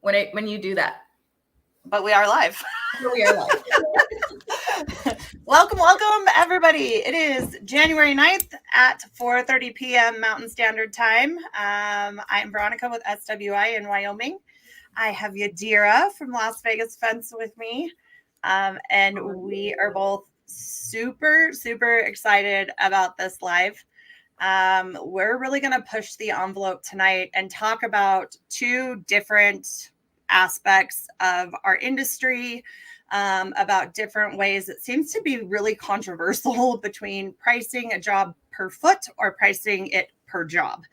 when you do that. But we are live. We are live. Welcome, everybody. It is January 9th at 4:30 p.m. Mountain Standard Time. I'm Veronica with FWA in Wyoming. I have Yadira from Las Vegas Fence with me. And we are both super excited about this live. We're really going to push the envelope tonight and talk about two different aspects of our industry, about different ways it seems to be really controversial between pricing a job per foot or pricing it per job.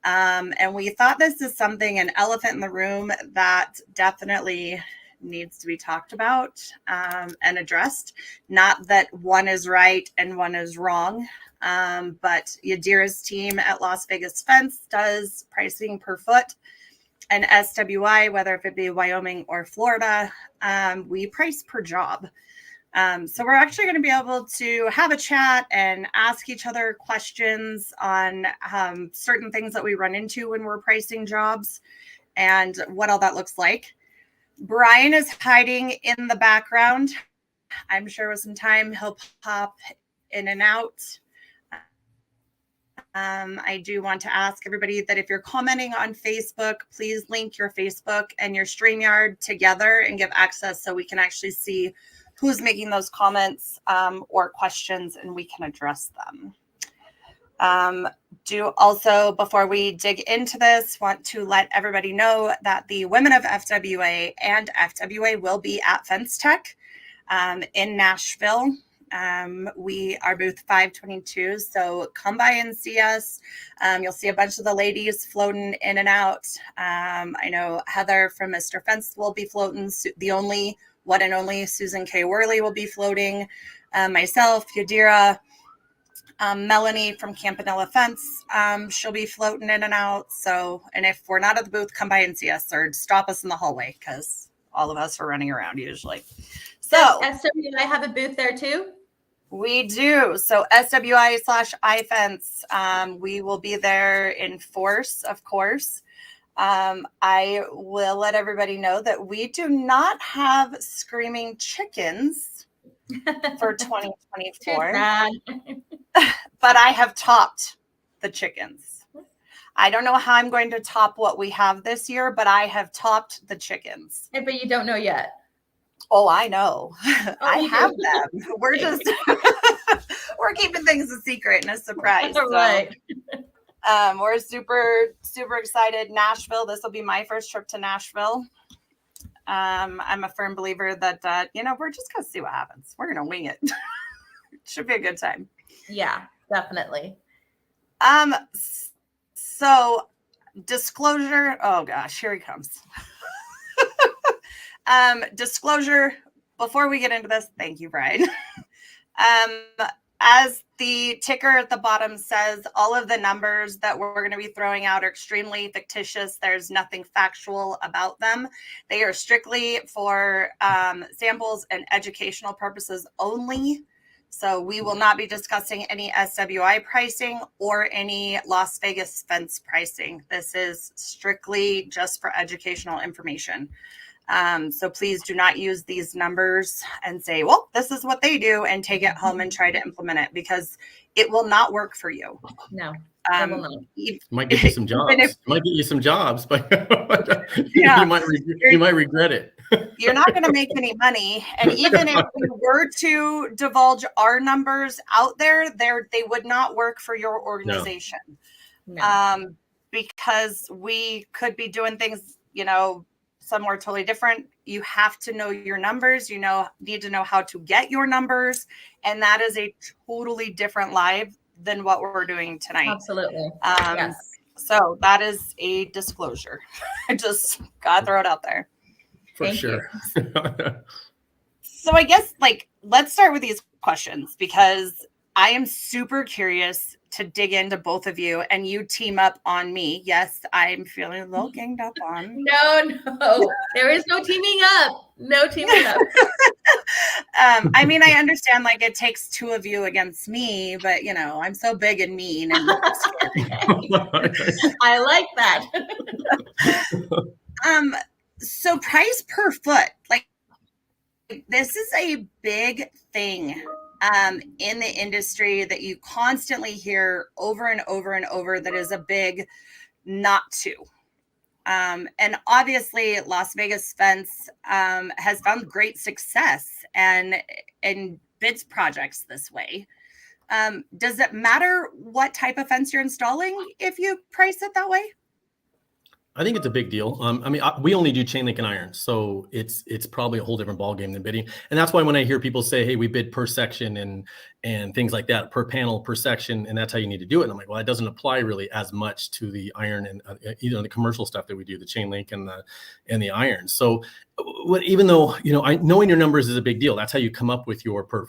And we thought this is something, an elephant in the room that definitely needs to be talked about and addressed. Not that one is right and one is wrong, but Yadira's team at Las Vegas Fence does pricing per foot. And SWI, whether if it be Wyoming or Florida, we price per job. So we're actually going to be able to have a chat and ask each other questions on certain things that we run into when we're pricing jobs and what all that looks like. Brian is hiding in the background. I'm sure with some time he'll pop in and out. I do want to ask everybody that if you're commenting on Facebook, please link your Facebook and your StreamYard together and give access so we can actually see who's making those comments or questions and we can address them. Do also, before we dig into this, want to let everybody know that the women of FWA and FWA will be at Fence Tech in Nashville. We are booth 522, so come by and see us. You'll see a bunch of the ladies floating in and out. I know Heather from Mr. Fence will be floating. The only one and only Susan K. Worley will be floating. Myself, Yadira, Melanie from Campanella Fence, she'll be floating in and out. So, and if we're not at the booth, come by and see us or stop us in the hallway because all of us are running around usually. So SWI have a booth there too? We do. So SWI/iFence, we will be there in force, of course. I will let everybody know that we do not have screaming chickens for 2024, but I have topped the chickens. I don't know how I'm going to top what we have this year, but I have topped the chickens. But you don't know yet. Oh, I know. I have them. We're just we're keeping things a secret and a surprise. Right. So, we're super excited. Nashville. This will be my first trip to Nashville. I'm a firm believer that we're just gonna see what happens. We're gonna wing it. It should be a good time. Yeah, definitely. So disclosure. Oh gosh, here he comes. Disclosure before we get into this, thank you, Brian. As the ticker at the bottom says, all of the numbers that we're going to be throwing out are extremely fictitious. There's nothing factual about them. They are strictly for samples and educational purposes only. So we will not be discussing any SWI pricing or any Las Vegas Fence pricing. This is strictly just for educational information. So please do not use these numbers and say, well, this is what they do and take it home and try to implement it because it will not work for you. No, it will not. Might get you some jobs. But yeah, you might regret it. You're not going to make any money. And even if we were to divulge our numbers out there, they would not work for your organization. No. Because we could be doing things, somewhere totally different. You have to know your numbers. Need to know how to get your numbers. And that is a totally different live than what we're doing tonight. Absolutely. Yes. So that is a disclosure. I just got to throw it out there. For sure. So I guess let's start with these questions because I am super curious to dig into both of you and you team up on me. Yes, I'm feeling a little ganged up on. No, there is no teaming up. No teaming up. I mean, I understand it takes two of you against me, but I'm so big and mean. And I like that. So price per foot, like this is a big thing in the industry that you constantly hear over and over and over that is a big not to. And obviously Las Vegas Fence has found great success and bids projects this way. Does it matter what type of fence you're installing if you price it that way? I think it's a big deal. I mean, we only do chain link and iron, so it's probably a whole different ballgame than bidding. And that's why when I hear people say, "Hey, we bid per section and things like that, per panel, per section, and that's how you need to do it," and I'm like, well, that doesn't apply really as much to the iron and the commercial stuff that we do, the chain link and the iron. So, even though knowing your numbers is a big deal, that's how you come up with your per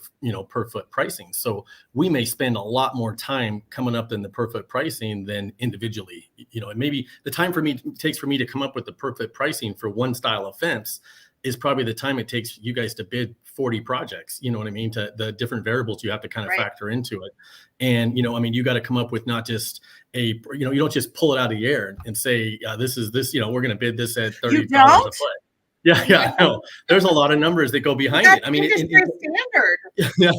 foot pricing. So we may spend a lot more time coming up in the per foot pricing than individually. And maybe the time takes for me to come up with the per foot pricing for one style of fence is probably the time it takes you guys to bid 40 projects. You know what I mean? To the different variables you have to kind of factor into it. And, you got to come up with not just you don't just pull it out of the air and say, this, we're going to bid this at $30 a foot. Yeah, no. There's a lot of numbers that go behind it. I mean, standard. Yeah.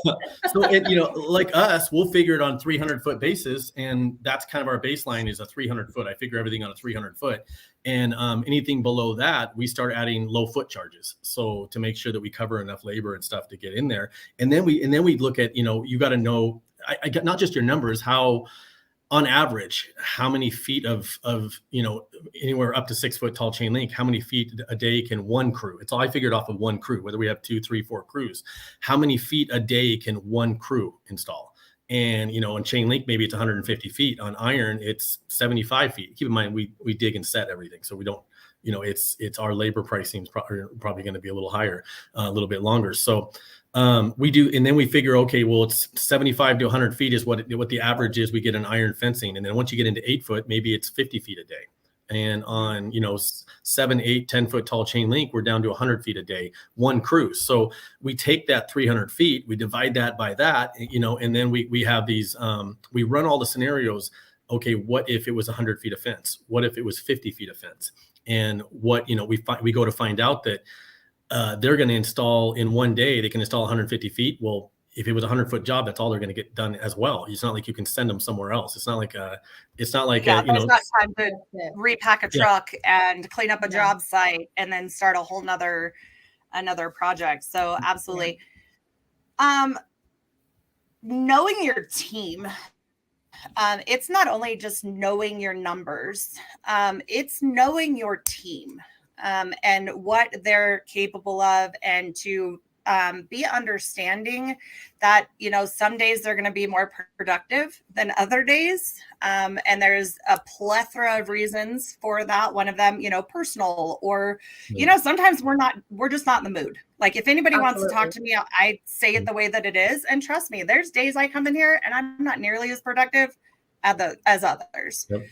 So, like us, we'll figure it on 300-foot basis, and that's kind of our baseline is a 300-foot. I figure everything on a 300-foot, and anything below that, we start adding low foot charges. So to make sure that we cover enough labor and stuff to get in there, and then we look at you got to know, I got not just your numbers, how. On average, how many feet of anywhere up to 6 foot tall chain link, how many feet a day can one crew? It's all I figured off of one crew, whether we have 2, 3, 4 crews. How many feet a day can one crew install? And, on chain link, maybe it's 150 feet. On iron, it's 75 feet. Keep in mind, we dig and set everything. So we don't, it's our labor pricing is probably going to be a little higher, a little bit longer. So we do, and then we figure, okay, well, it's 75 to 100 feet is what the average is. We get an iron fencing, and then once you get into 8 foot, maybe it's 50 feet a day. And on 7, 8, 10 foot tall chain link, we're down to 100 feet a day, one crew. So we take that 300 feet, we divide that by that, and then we have these. We run all the scenarios. Okay, what if it was 100 feet of fence? What if it was 50 feet of fence? And what we go to find out that. They're going to install in one day, they can install 150 feet. Well, if it was a 100-foot job, that's all they're going to get done as well. It's not like you can send them somewhere else. It's not like there's not time to repack a truck and clean up a job site and then start a whole another project. So absolutely. Knowing your team, it's not only just knowing your numbers, it's knowing your team. And what they're capable of, and to be understanding that, some days they're going to be more productive than other days. And there's a plethora of reasons for that. One of them, personal, or, sometimes we're just not in the mood. Like if anybody wants to talk to me, I say it the way that it is. And trust me, there's days I come in here and I'm not nearly as productive as others. Yep.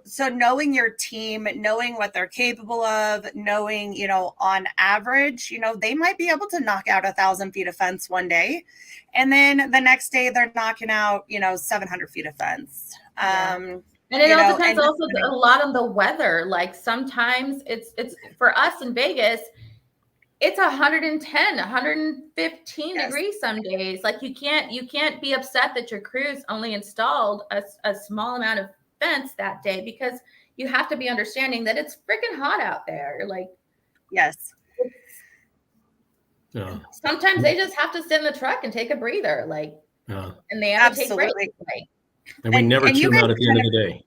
So knowing your team, knowing what they're capable of, knowing, on average, they might be able to knock out 1,000 feet of fence one day. And then the next day they're knocking out, 700 feet of fence. And it all depends also a lot on the weather. Like sometimes it's for us in Vegas, it's 110, 115 degrees some days. Like you can't be upset that your crew's only installed a small amount of fence that day, because you have to be understanding that it's freaking hot out there. Like, yes. Yeah. Sometimes they just have to sit in the truck and take a breather. Like, and they have to take breaks. And we never chew them out at the end of the day.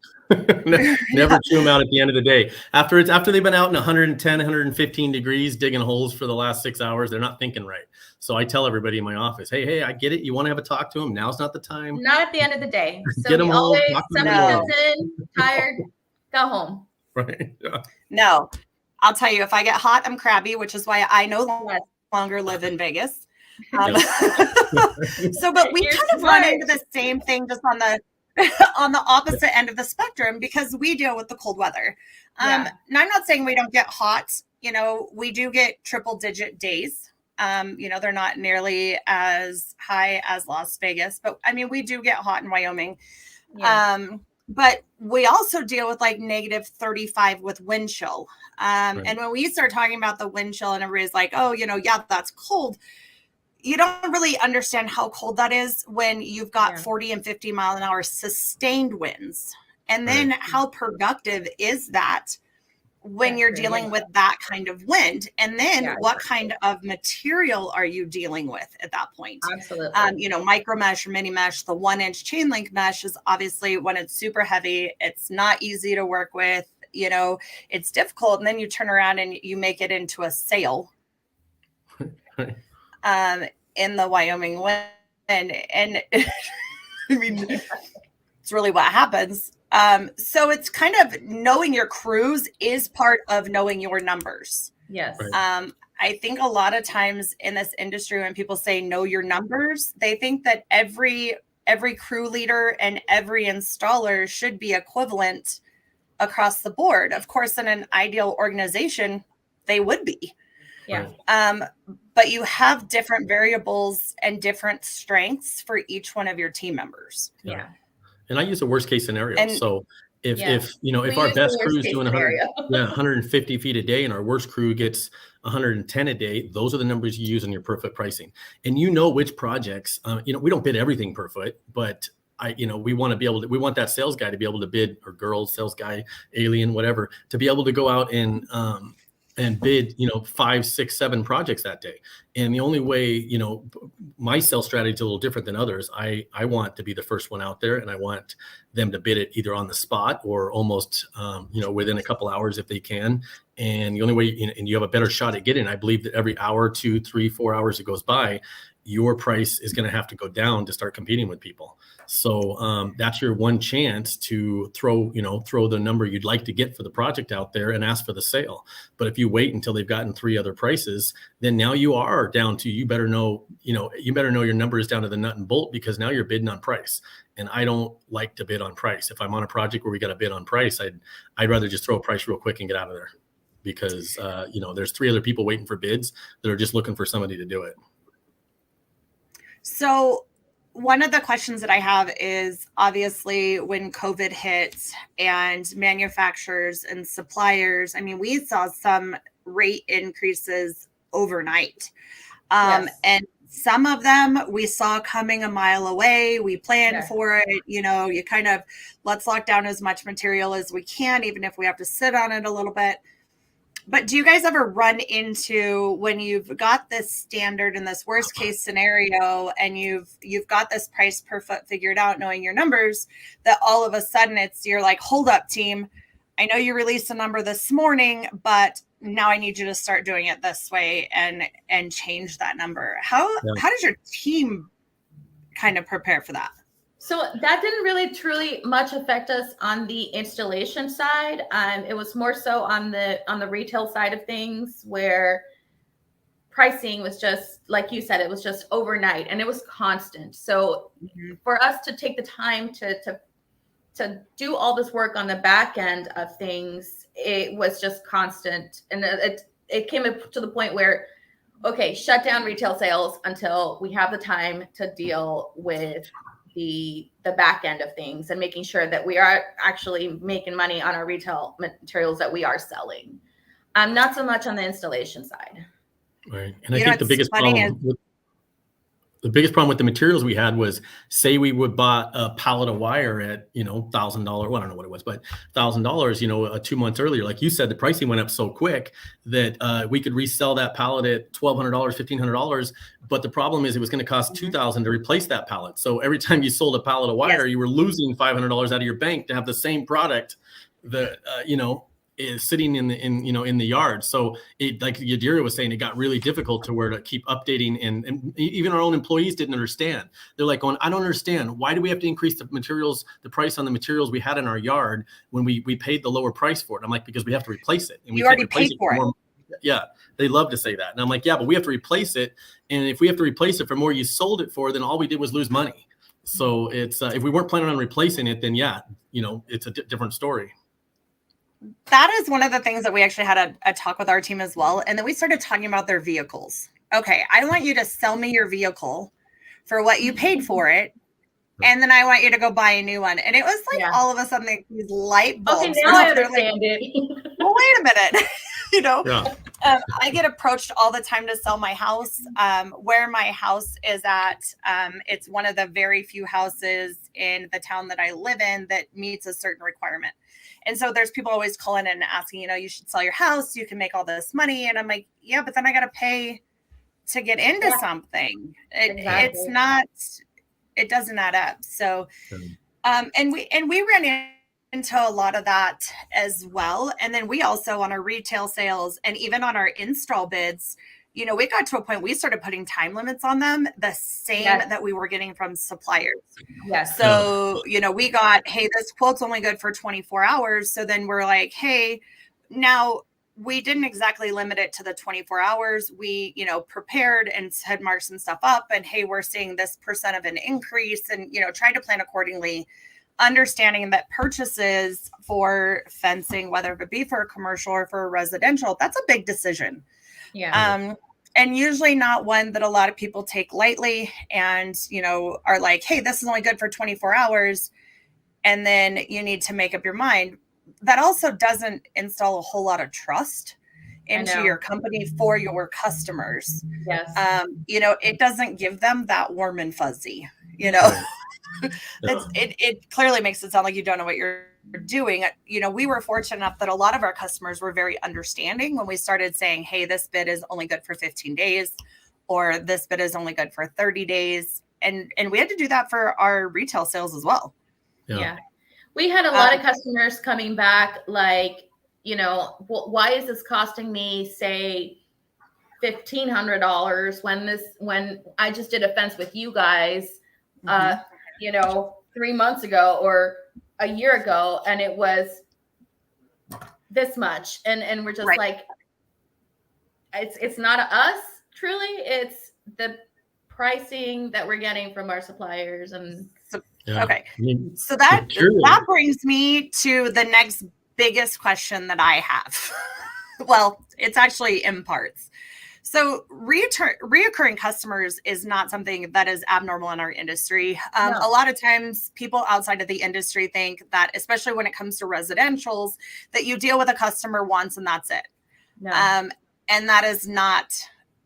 Never chew them out at the end of the day. After they've been out in 110, 115 degrees digging holes for the last 6 hours, they're not thinking right. So I tell everybody in my office, hey, I get it. You want to have a talk to them. Now's not the time. Not at the end of the day. So get them home. Somebody comes in, tired, go home. Right. Yeah. No, I'll tell you, if I get hot, I'm crabby, which is why I no longer live in Vegas. But we kind of run into the same thing just on the opposite end of the spectrum, because we deal with the cold weather. Now, I'm not saying we don't get hot. We do get triple digit days. They're not nearly as high as Las Vegas, but I mean, we do get hot in Wyoming. but we also deal with like negative 35 with wind chill. And when we start talking about the wind chill and everybody's like, oh, yeah, that's cold. You don't really understand how cold that is when you've got 40 and 50 mile an hour sustained winds. And then how productive is that when you're dealing with that kind of wind? And then what kind of material are you dealing with at that point? Absolutely. Micro mesh or mini mesh, the 1-inch chain link mesh is obviously, when it's super heavy, it's not easy to work with, it's difficult. And then you turn around and you make it into a sail. In the Wyoming wind. And I mean, it's really what happens. So it's kind of knowing your crews is part of knowing your numbers. Yes. I think a lot of times in this industry, when people say know your numbers, they think that every crew leader and every installer should be equivalent across the board. Of course, in an ideal organization, they would be. Yeah. But you have different variables and different strengths for each one of your team members. Yeah. And I use a worst case scenario. So if our best crew is doing 150 feet a day and our worst crew gets 110 a day, those are the numbers you use in your per foot pricing. And which projects, we don't bid everything per foot, but we want to be able to, we want that sales guy to be able to bid, or girl, sales guy, alien, whatever, to be able to go out and bid, 5, 6, 7 projects that day. And the only way, my sales strategy is a little different than others. I want to be the first one out there, and I want them to bid it either on the spot or almost, within a couple hours if they can. And the only way, and you have a better shot at getting, I believe that every hour, 2, 3, 4 hours that goes by, your price is going to have to go down to start competing with people. So that's your one chance to throw the number you'd like to get for the project out there and ask for the sale. But if you wait until they've gotten 3 other prices, then now you are down to, you better know your number is down to the nut and bolt, because now you're bidding on price. And I don't like to bid on price. If I'm on a project where we got to bid on price, I'd rather just throw a price real quick and get out of there, because there's 3 other people waiting for bids that are just looking for somebody to do it. So one of the questions that I have is, obviously when COVID hit and manufacturers and suppliers, I mean, we saw some rate increases overnight. And some of them we saw coming a mile away. We planned for it. You kind of, let's lock down as much material as we can, even if we have to sit on it a little bit. But do you guys ever run into, when you've got this standard and this worst case scenario, and you've got this price per foot figured out, knowing your numbers, that all of a sudden you're like, hold up, team, I know you released a number this morning, but now I need you to start doing it this way and change that number. How does your team kind of prepare for that? So that didn't really truly much affect us on the installation side. It was more so on the retail side of things, where pricing was just, like you said, it was just overnight and it was constant. So for us to take the time to do all this work on the back end of things, it was just constant. And it came up to the point where, okay, shut down retail sales until we have the time to deal with the back end of things and making sure that we are actually making money on our retail materials that we are selling. Not so much on the installation side. Right. And I think the biggest problem with the materials we had was, say we would buy a pallet of wire at, $1,000. Well, I don't know what it was, but $1,000, 2 months earlier. Like you said, the pricing went up so quick that we could resell that pallet at $1,200, $1,500. But the problem is it was going to cost $2,000 to replace that pallet. So every time you sold a pallet of wire, you were losing $500 out of your bank to have the same product that, is sitting in the yard. So it, like Yadira was saying, it got really difficult to keep updating, and even our own employees didn't understand. They're like going, I don't understand. Why do we have to increase the price on the materials we had in our yard when we paid the lower price for it? I'm like, because we have to replace it. And you already paid for it. Yeah, they love to say that. And I'm like, yeah, but we have to replace it. And if we have to replace it for more you sold it for, then all we did was lose money. So it's if we weren't planning on replacing it, then it's a different story. That is one of the things that we actually had a talk with our team as well. And then we started talking about their vehicles. Okay, I want you to sell me your vehicle for what you paid for it. and then I want you to go buy a new one. And it was like all of a sudden like, these light bulbs. Okay, now I understand it. Well, wait a minute. I get approached all the time to sell my house. Where my house is at, it's one of the very few houses in the town that I live in that meets a certain requirement. And so there's people always calling in and asking, you should sell your house. You can make all this money. And I'm like, yeah, but then I got to pay to get into something. It's not, it doesn't add up. So, and we ran into a lot of that as well. And then we also on our retail sales and even on our install bids, we got to a point we started putting time limits on them, the same that we were getting from suppliers. Yes. So, we got, hey, this quote's only good for 24 hours. So then we're like, hey, now we didn't exactly limit it to the 24 hours. We, prepared and had marked some stuff up and, hey, we're seeing this % of an increase and, trying to plan accordingly, understanding that purchases for fencing, whether it be for a commercial or for a residential, that's a big decision. Yeah. And usually not one that a lot of people take lightly and, are like, hey, this is only good for 24 hours. And then you need to make up your mind. That also doesn't install a whole lot of trust into your company for your customers. Yes. It doesn't give them that warm and fuzzy, It clearly makes it sound like you don't know what you're doing. We were fortunate enough that a lot of our customers were very understanding when we started saying, hey, this bid is only good for 15 days or this bid is only good for 30 days. And we had to do that for our retail sales as well. Yeah. We had a lot of customers coming back like, why is this costing me, say, $1,500 when I just did a fence with you guys, 3 months ago or a year ago, and it was this much. And we're just like, it's not us, truly. It's the pricing that we're getting from our suppliers. And okay. So that brings me to the next biggest question that I have. Well, it's actually in parts. So reoccurring customers is not something that is abnormal in our industry. A lot of times people outside of the industry think that, especially when it comes to residentials, that you deal with a customer once and that's it. No. And that is not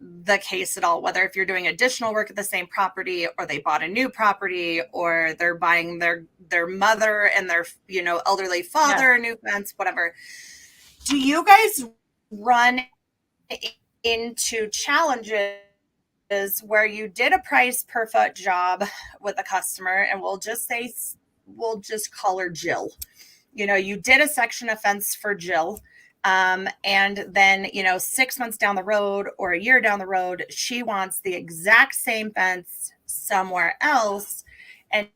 the case at all, whether if you're doing additional work at the same property or they bought a new property or they're buying their mother and their elderly father a new fence, whatever. Do you guys run into challenges where you did a price per foot job with a customer and we'll just call her Jill? You did a section of fence for Jill. And then, 6 months down the road or a year down the road, she wants the exact same fence somewhere else. And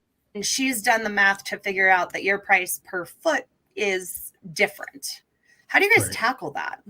she's done the math to figure out that your price per foot is different. How do you guys tackle that?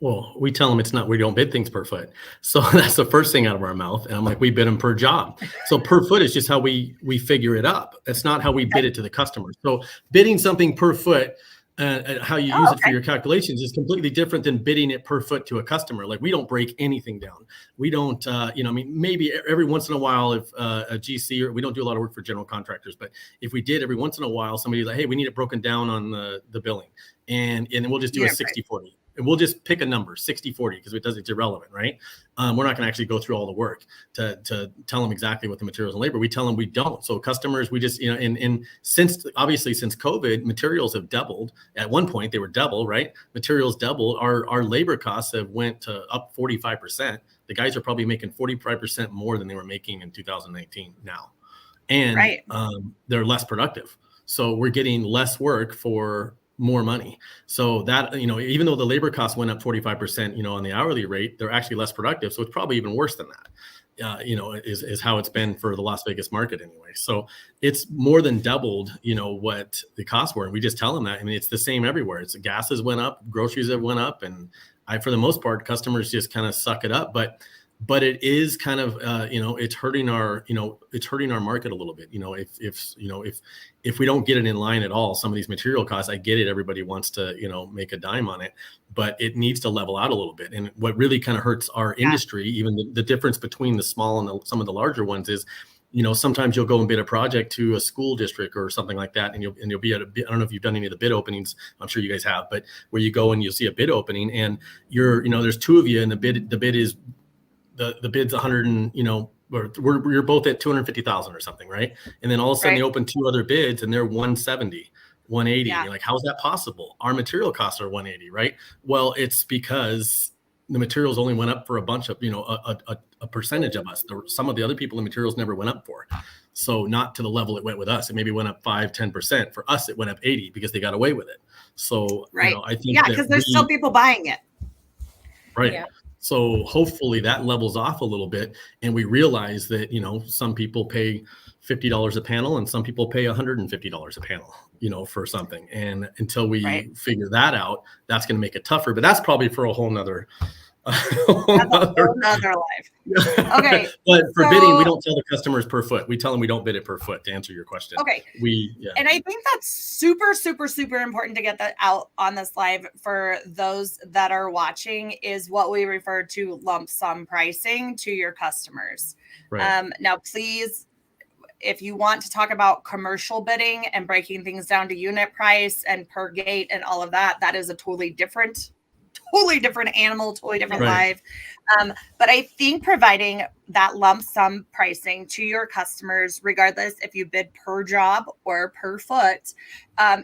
Well, we tell them we don't bid things per foot. So that's the first thing out of our mouth. And I'm like, we bid them per job. So per foot is just how we figure it up. That's not how we bid it to the customer. So bidding something per foot, how you use it for your calculations is completely different than bidding it per foot to a customer. Like we don't break anything down. We don't, maybe every once in a while if a GC, or we don't do a lot of work for general contractors, but if we did every once in a while, somebody's like, hey, we need it broken down on the billing. And we'll just do a 60-40. And we'll just pick a number, 60-40, because it's irrelevant, right? We're not going to actually go through all the work to tell them exactly what the materials and labor. We tell them we don't. So customers, we just, and since COVID, materials have doubled. At one point, they were double, right? Materials doubled. Our labor costs have went to up 45%. The guys are probably making 45% more than they were making in 2019 now. And they're less productive. So we're getting less work for more money. So that, even though the labor costs went up 45%, on the hourly rate, they're actually less productive. So it's probably even worse than that, is how it's been for the Las Vegas market anyway. So it's more than doubled, what the costs were. And we just tell them that. I mean, it's the same everywhere. It's gases went up, groceries have went up. And for the most part, customers just kind of suck it up. But it is kind of, it's hurting our market a little bit. If we don't get it in line at all, some of these material costs, I get it. Everybody wants to, make a dime on it, but it needs to level out a little bit. And what really kind of hurts our industry, even the difference between the small and some of the larger ones is sometimes you'll go and bid a project to a school district or something like that, and you'll be at a bid. I don't know if you've done any of the bid openings. I'm sure you guys have, but where you go and you'll see a bid opening, and there's two of you, and the bid is the bid's 100, and you're both at 250,000 or something, right? And then all of a sudden they open two other bids, and they're 170, 180. Yeah. You're like, how's that possible? Our material costs are 180, right? Well, it's because the materials only went up for a bunch of, a percentage of us. Some of the other people, the materials never went up for. So not to the level it went with us. It maybe went up 5-10%. For us, it went up 80 because they got away with it. So, I think because there's still people buying it. Right. Yeah. So hopefully that levels off a little bit, and we realize that, some people pay $50 a panel and some people pay $150 a panel, for something. And until we figure that out, that's going to make it tougher, but that's probably for a whole nother life. Okay. But for bidding, we don't tell the customers per foot. We tell them we don't bid it per foot, to answer your question. Okay. And I think that's super, super, super important to get that out on this live for those that are watching, is what we refer to lump sum pricing to your customers. Right. Now, please, if you want to talk about commercial bidding and breaking things down to unit price and per gate and all of that, that is a totally different animal, totally different live. But I think providing that lump sum pricing to your customers, regardless if you bid per job or per foot,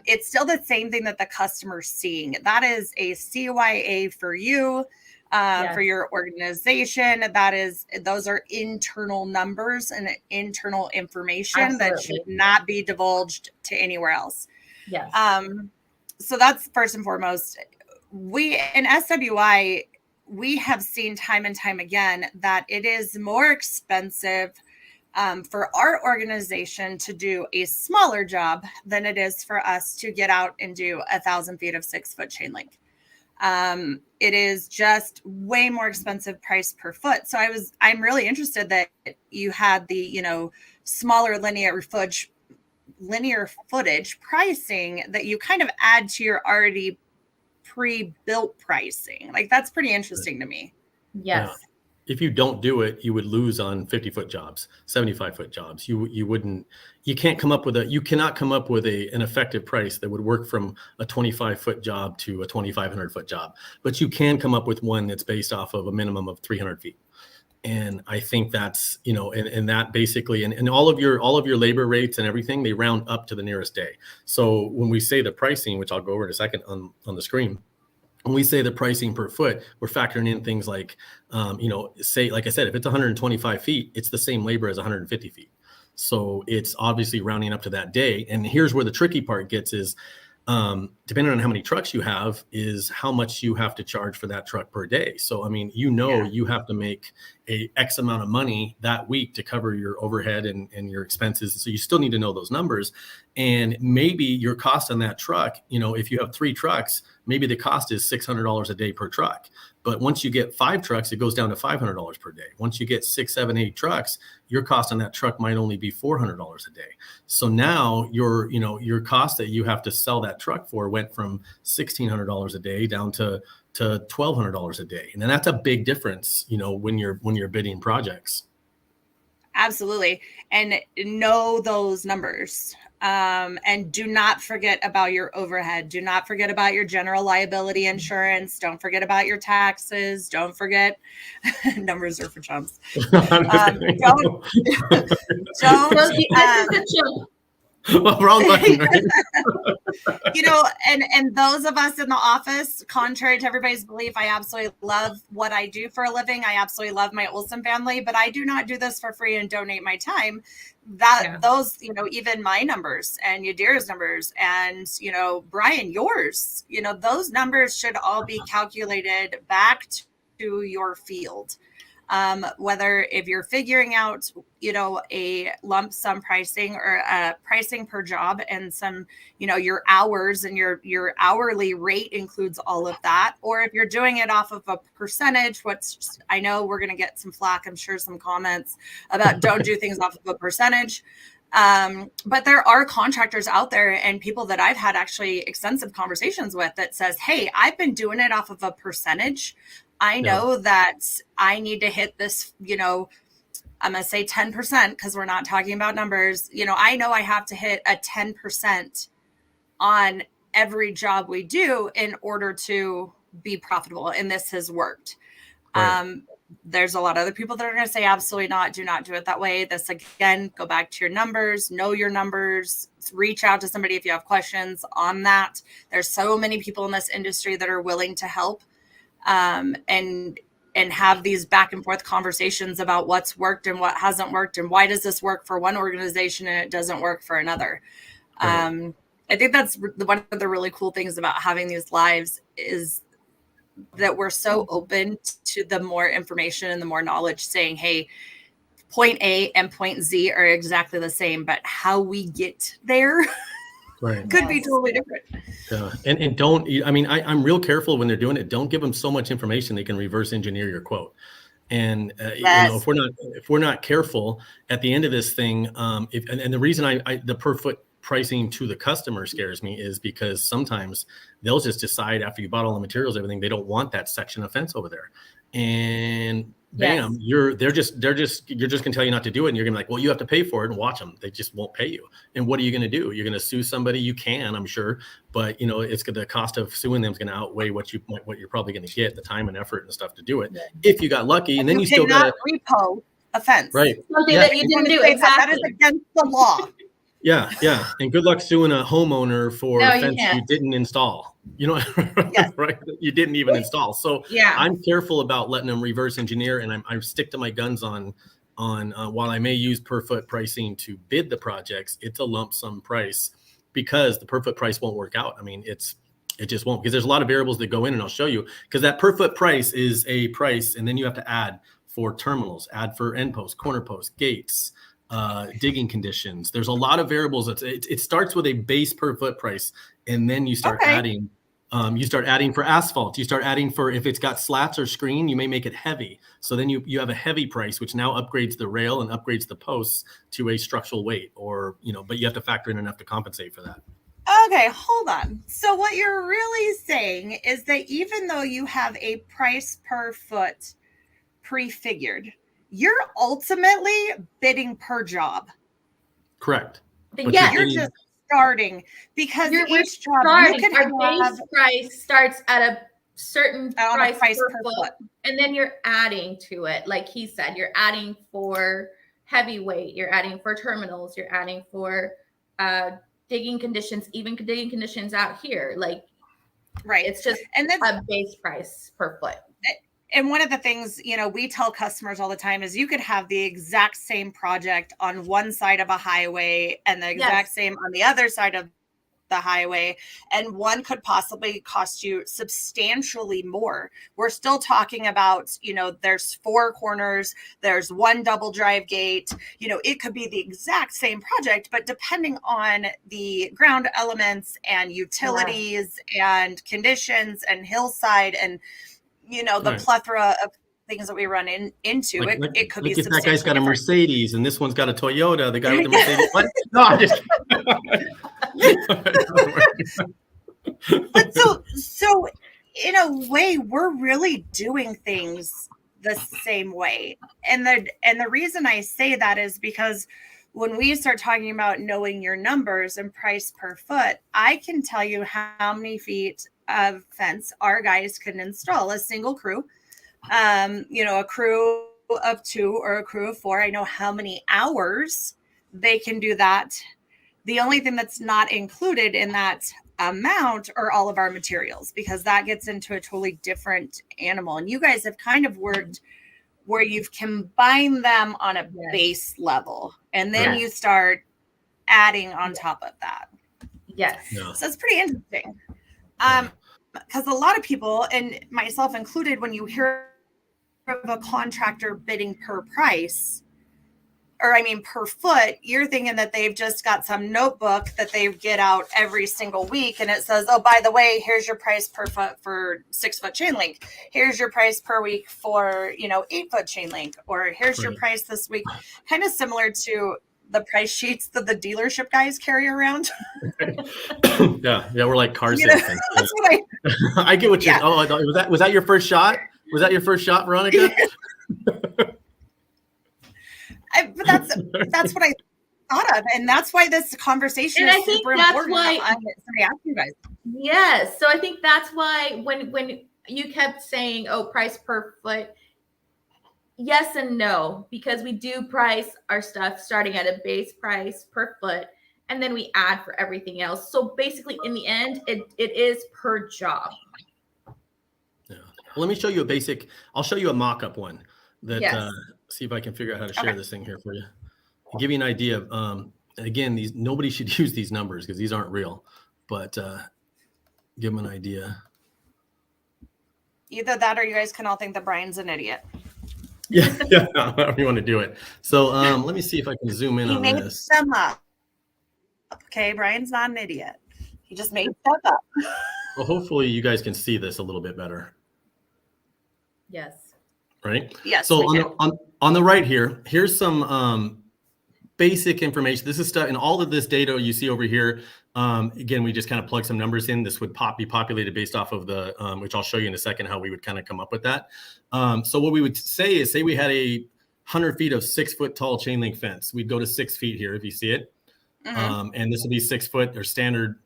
it's still the same thing that the customer's seeing. That is a CYA for you, for your organization. Those are internal numbers and internal information that should not be divulged to anywhere else. Yes. So that's first and foremost. We in SWI, we have seen time and time again that it is more expensive for our organization to do a smaller job than it is for us to get out and do 1,000 feet of 6-foot chain link. It is just way more expensive price per foot. So I'm really interested that you had the, smaller linear footage pricing that you kind of add to your already pre-built pricing. Like, that's pretty interesting to me. Yes. Yeah. If you don't do it, you would lose on 50-foot jobs, 75-foot jobs. You cannot come up with an effective price that would work from a 25-foot job to a 2,500-foot job. But you can come up with one that's based off of a minimum of 300 feet. And I think that's, and that basically, and all of your labor rates and everything, they round up to the nearest day. So when we say the pricing, which I'll go over in a second on the screen, when we say the pricing per foot, we're factoring in things like, say, like I said, if it's 125 feet, it's the same labor as 150 feet. So it's obviously rounding up to that day. And here's where the tricky part gets is, depending on how many trucks you have, is how much you have to charge for that truck per day. So, I mean, you have to make a X amount of money that week to cover your overhead and your expenses. So you still need to know those numbers. And maybe your cost on that truck, if you have 3 trucks, maybe the cost is $600 a day per truck. But once you get 5 trucks, it goes down to $500 per day. Once you get 6, 7, 8 trucks, your cost on that truck might only be $400 a day. So now your cost that you have to sell that truck for went from $1,600 a day down to $1,200 a day. And then that's a big difference, when you're bidding projects. Absolutely. And know those numbers. And do not forget about your overhead. Do not forget about your general liability insurance. Don't forget about your taxes. Don't forget numbers are for chumps. Don't. Wrong button, right? And those of us in the office, contrary to everybody's belief, I absolutely love what I do for a living. I absolutely love my Olsen family, but I do not do this for free and donate my time. Those, even my numbers and Yadira's numbers and, Brian, yours, those numbers should all be calculated back to your field. Whether if you're figuring out, a lump sum pricing or pricing per job and some, your hours and your hourly rate includes all of that. Or if you're doing it off of a percentage, I know we're going to get some flack, I'm sure some comments about don't do things off of a percentage. But there are contractors out there and people that I've had actually extensive conversations with that says, hey, I've been doing it off of a percentage. I know that I need to hit this, I'm going to say 10% because we're not talking about numbers. You know I have to hit a 10% on every job we do in order to be profitable. And this has worked. Right. There's a lot of other people that are going to say, absolutely not. Do not do it that way. This, again, go back to your numbers, know your numbers, reach out to somebody if you have questions on that. There's so many people in this industry that are willing to help, and have these back and forth conversations about what's worked and what hasn't worked. And why does this work for one organization and it doesn't work for another? Right. I think that's one of the really cool things about having these lives is that we're so open to the more information and the more knowledge, saying, hey, point A and point Z are exactly the same, but how we get there could be totally different. Yeah. And don't, I mean, I'm real careful when they're doing it. Don't give them so much information they can reverse engineer your quote. And you know, if we're not careful at the end of this thing, and the reason the per foot pricing to the customer scares me is because sometimes they'll just decide after you bought all the materials, everything, they don't want that section of fence over there, and bam, you're just gonna tell you not to do it, and you're gonna be like, well, you have to pay for it, and watch them, they just won't pay you. And what are you gonna do? You're gonna sue somebody? You can, I'm sure, but you know, it's the cost of suing them is gonna outweigh what you're probably gonna get, the time and effort and stuff to do it, if you got lucky. And then you still got repo a fence, right? Something that you didn't do. Exactly. That is against the law. Yeah. And good luck suing a homeowner for a fence you didn't install. You know, right? You didn't even install. So I'm careful about letting them reverse engineer, and I stick to my guns on while I may use per foot pricing to bid the projects, it's a lump sum price, because the per foot price won't work out. I mean, it just won't, because there's a lot of variables that go in, and I'll show you, because that per foot price is a price, and then you have to add for terminals, add for end posts, corner posts, gates, digging conditions. There's a lot of variables. It starts with a base per foot price, and then you start adding. You start adding for asphalt. You start adding for, if it's got slats or screen, you may make it heavy. So then you have a heavy price, which now upgrades the rail and upgrades the posts to a structural weight, or but you have to factor in enough to compensate for that. Okay, hold on. So what you're really saying is that even though you have a price per foot prefigured, you're ultimately bidding per job. Correct. But you're just starting, because each job you can our base price starts at a certain price per foot, and then you're adding to it. Like he said, you're adding for heavyweight, you're adding for terminals, you're adding for digging conditions, even digging conditions out here. Like, it's just a base price per foot. And one of the things, we tell customers all the time is you could have the exact same project on one side of a highway and the exact same on the other side of the highway, and one could possibly cost you substantially more. We're still talking about, there's 4 corners, there's 1 double drive gate, it could be the exact same project, but depending on the ground elements and utilities and conditions and hillside and the plethora of things that we run into, it could be. If that guy's got a Mercedes and this one's got a Toyota, the guy with the Mercedes. What? No, I'm just. But so in a way, we're really doing things the same way, and the reason I say that is because when we start talking about knowing your numbers and price per foot, I can tell you how many feet of fence our guys can install, a single crew, a crew of 2 or a crew of 4. I know how many hours they can do that. The only thing that's not included in that amount are all of our materials, because that gets into a totally different animal. And you guys have kind of worked where you've combined them on a base level, and then you start adding on top of that. Yes. Yeah. So it's pretty interesting. Because a lot of people, and myself included, when you hear of a contractor bidding per price, per foot, you're thinking that they've just got some notebook that they get out every single week, and it says, oh, by the way, here's your price per foot for 6-foot chain link. Here's your price per week for 8-foot chain link, or here's your price this week. Kind of similar to the price sheets that the dealership guys carry around. yeah, we're like car salesmen. That's what I get what you. Yeah. Oh, was that your first shot? Was that your first shot, Veronica? that's what I thought of, and that's why this conversation is super important. Why somebody asked you guys. Yes, so I think that's why when you kept saying, "Oh, price per foot," yes and no, because we do price our stuff starting at a base price per foot, and then we add for everything else. So basically, in the end, it is per job. Yeah. Well, let me show you a basic. I'll show you a mock-up one that. Yes. See if I can figure out how to share this thing here for you. I'll give you an idea of. Again, nobody should use these numbers because these aren't real, but give them an idea. Either that, or you guys can all think that Brian's an idiot. Yeah, however you want to do it. So let me see if I can zoom in on this. He made them up. Okay, Brian's not an idiot. He just made stuff up. Well, hopefully you guys can see this a little bit better. Yes. Right? Yes. So on the right here, here's some basic information. This is stuff, and all of this data you see over here. Again, we just kind of plug some numbers in. This would be populated based off of the, which I'll show you in a second how we would kind of come up with that. So what we would say is, say we had 100 feet of 6 foot tall chain link fence. We'd go to 6 feet here if you see it. Mm-hmm. And this would be 6 foot or standard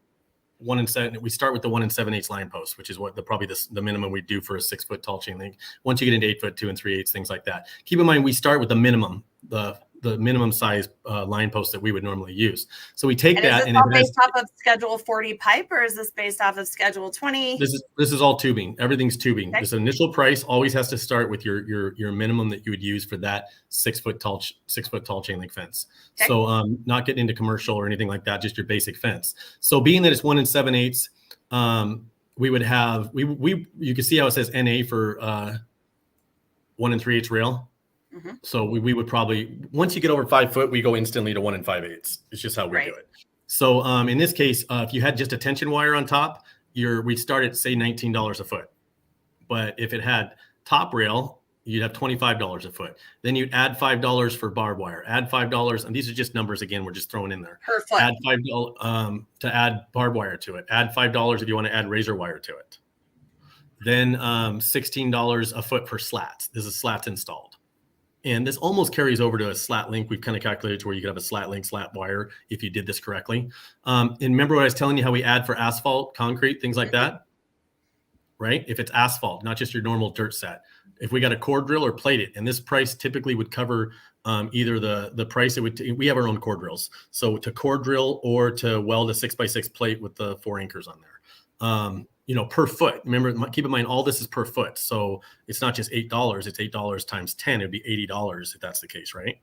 1 7. We start with the 1 7/8 line post, which is what probably the minimum we do for a 6 foot tall chain link. Once you get into 8 foot 2 3/8, things like that. Keep in mind, we start with the minimum, the minimum size line post that we would normally use. So we take that, and is this all based off of Schedule 40 pipe, or is this based off of Schedule 20? This is all tubing. Everything's tubing. Okay. This initial price always has to start with your minimum that you would use for that 6 foot tall chain link fence. Okay. So not getting into commercial or anything like that, just your basic fence. So being that it's 1 7/8, we would have you can see how it says NA for 1 3/8 rail. Mm-hmm. So we would probably, once you get over 5 foot, we go instantly to 1 5/8. It's just how we do it. So in this case, if you had just a tension wire on top, we'd start at say $19 a foot. But if it had top rail, you'd have $25 a foot. Then you'd add $5 for barbed wire, add $5. And these are just numbers. Again, we're just throwing in there. Per foot. Add $5 to add barbed wire to it. Add $5 if you want to add razor wire to it. Then $16 a foot for slats. This is slats installed. And this almost carries over to a slat link. We've kind of calculated to where you could have a slat link, slat wire, if you did this correctly. And remember what I was telling you, how we add for asphalt, concrete, things like that, right? If it's asphalt, not just your normal dirt set. If we got a core drill or plate it, and this price typically would cover either the price it would, we have our own core drills. So to core drill or to weld a 6x6 plate with the 4 anchors on there. Per foot. Remember, keep in mind, all this is per foot. So it's not just $8. It's $8 times 10. It'd be $80 if that's the case, right?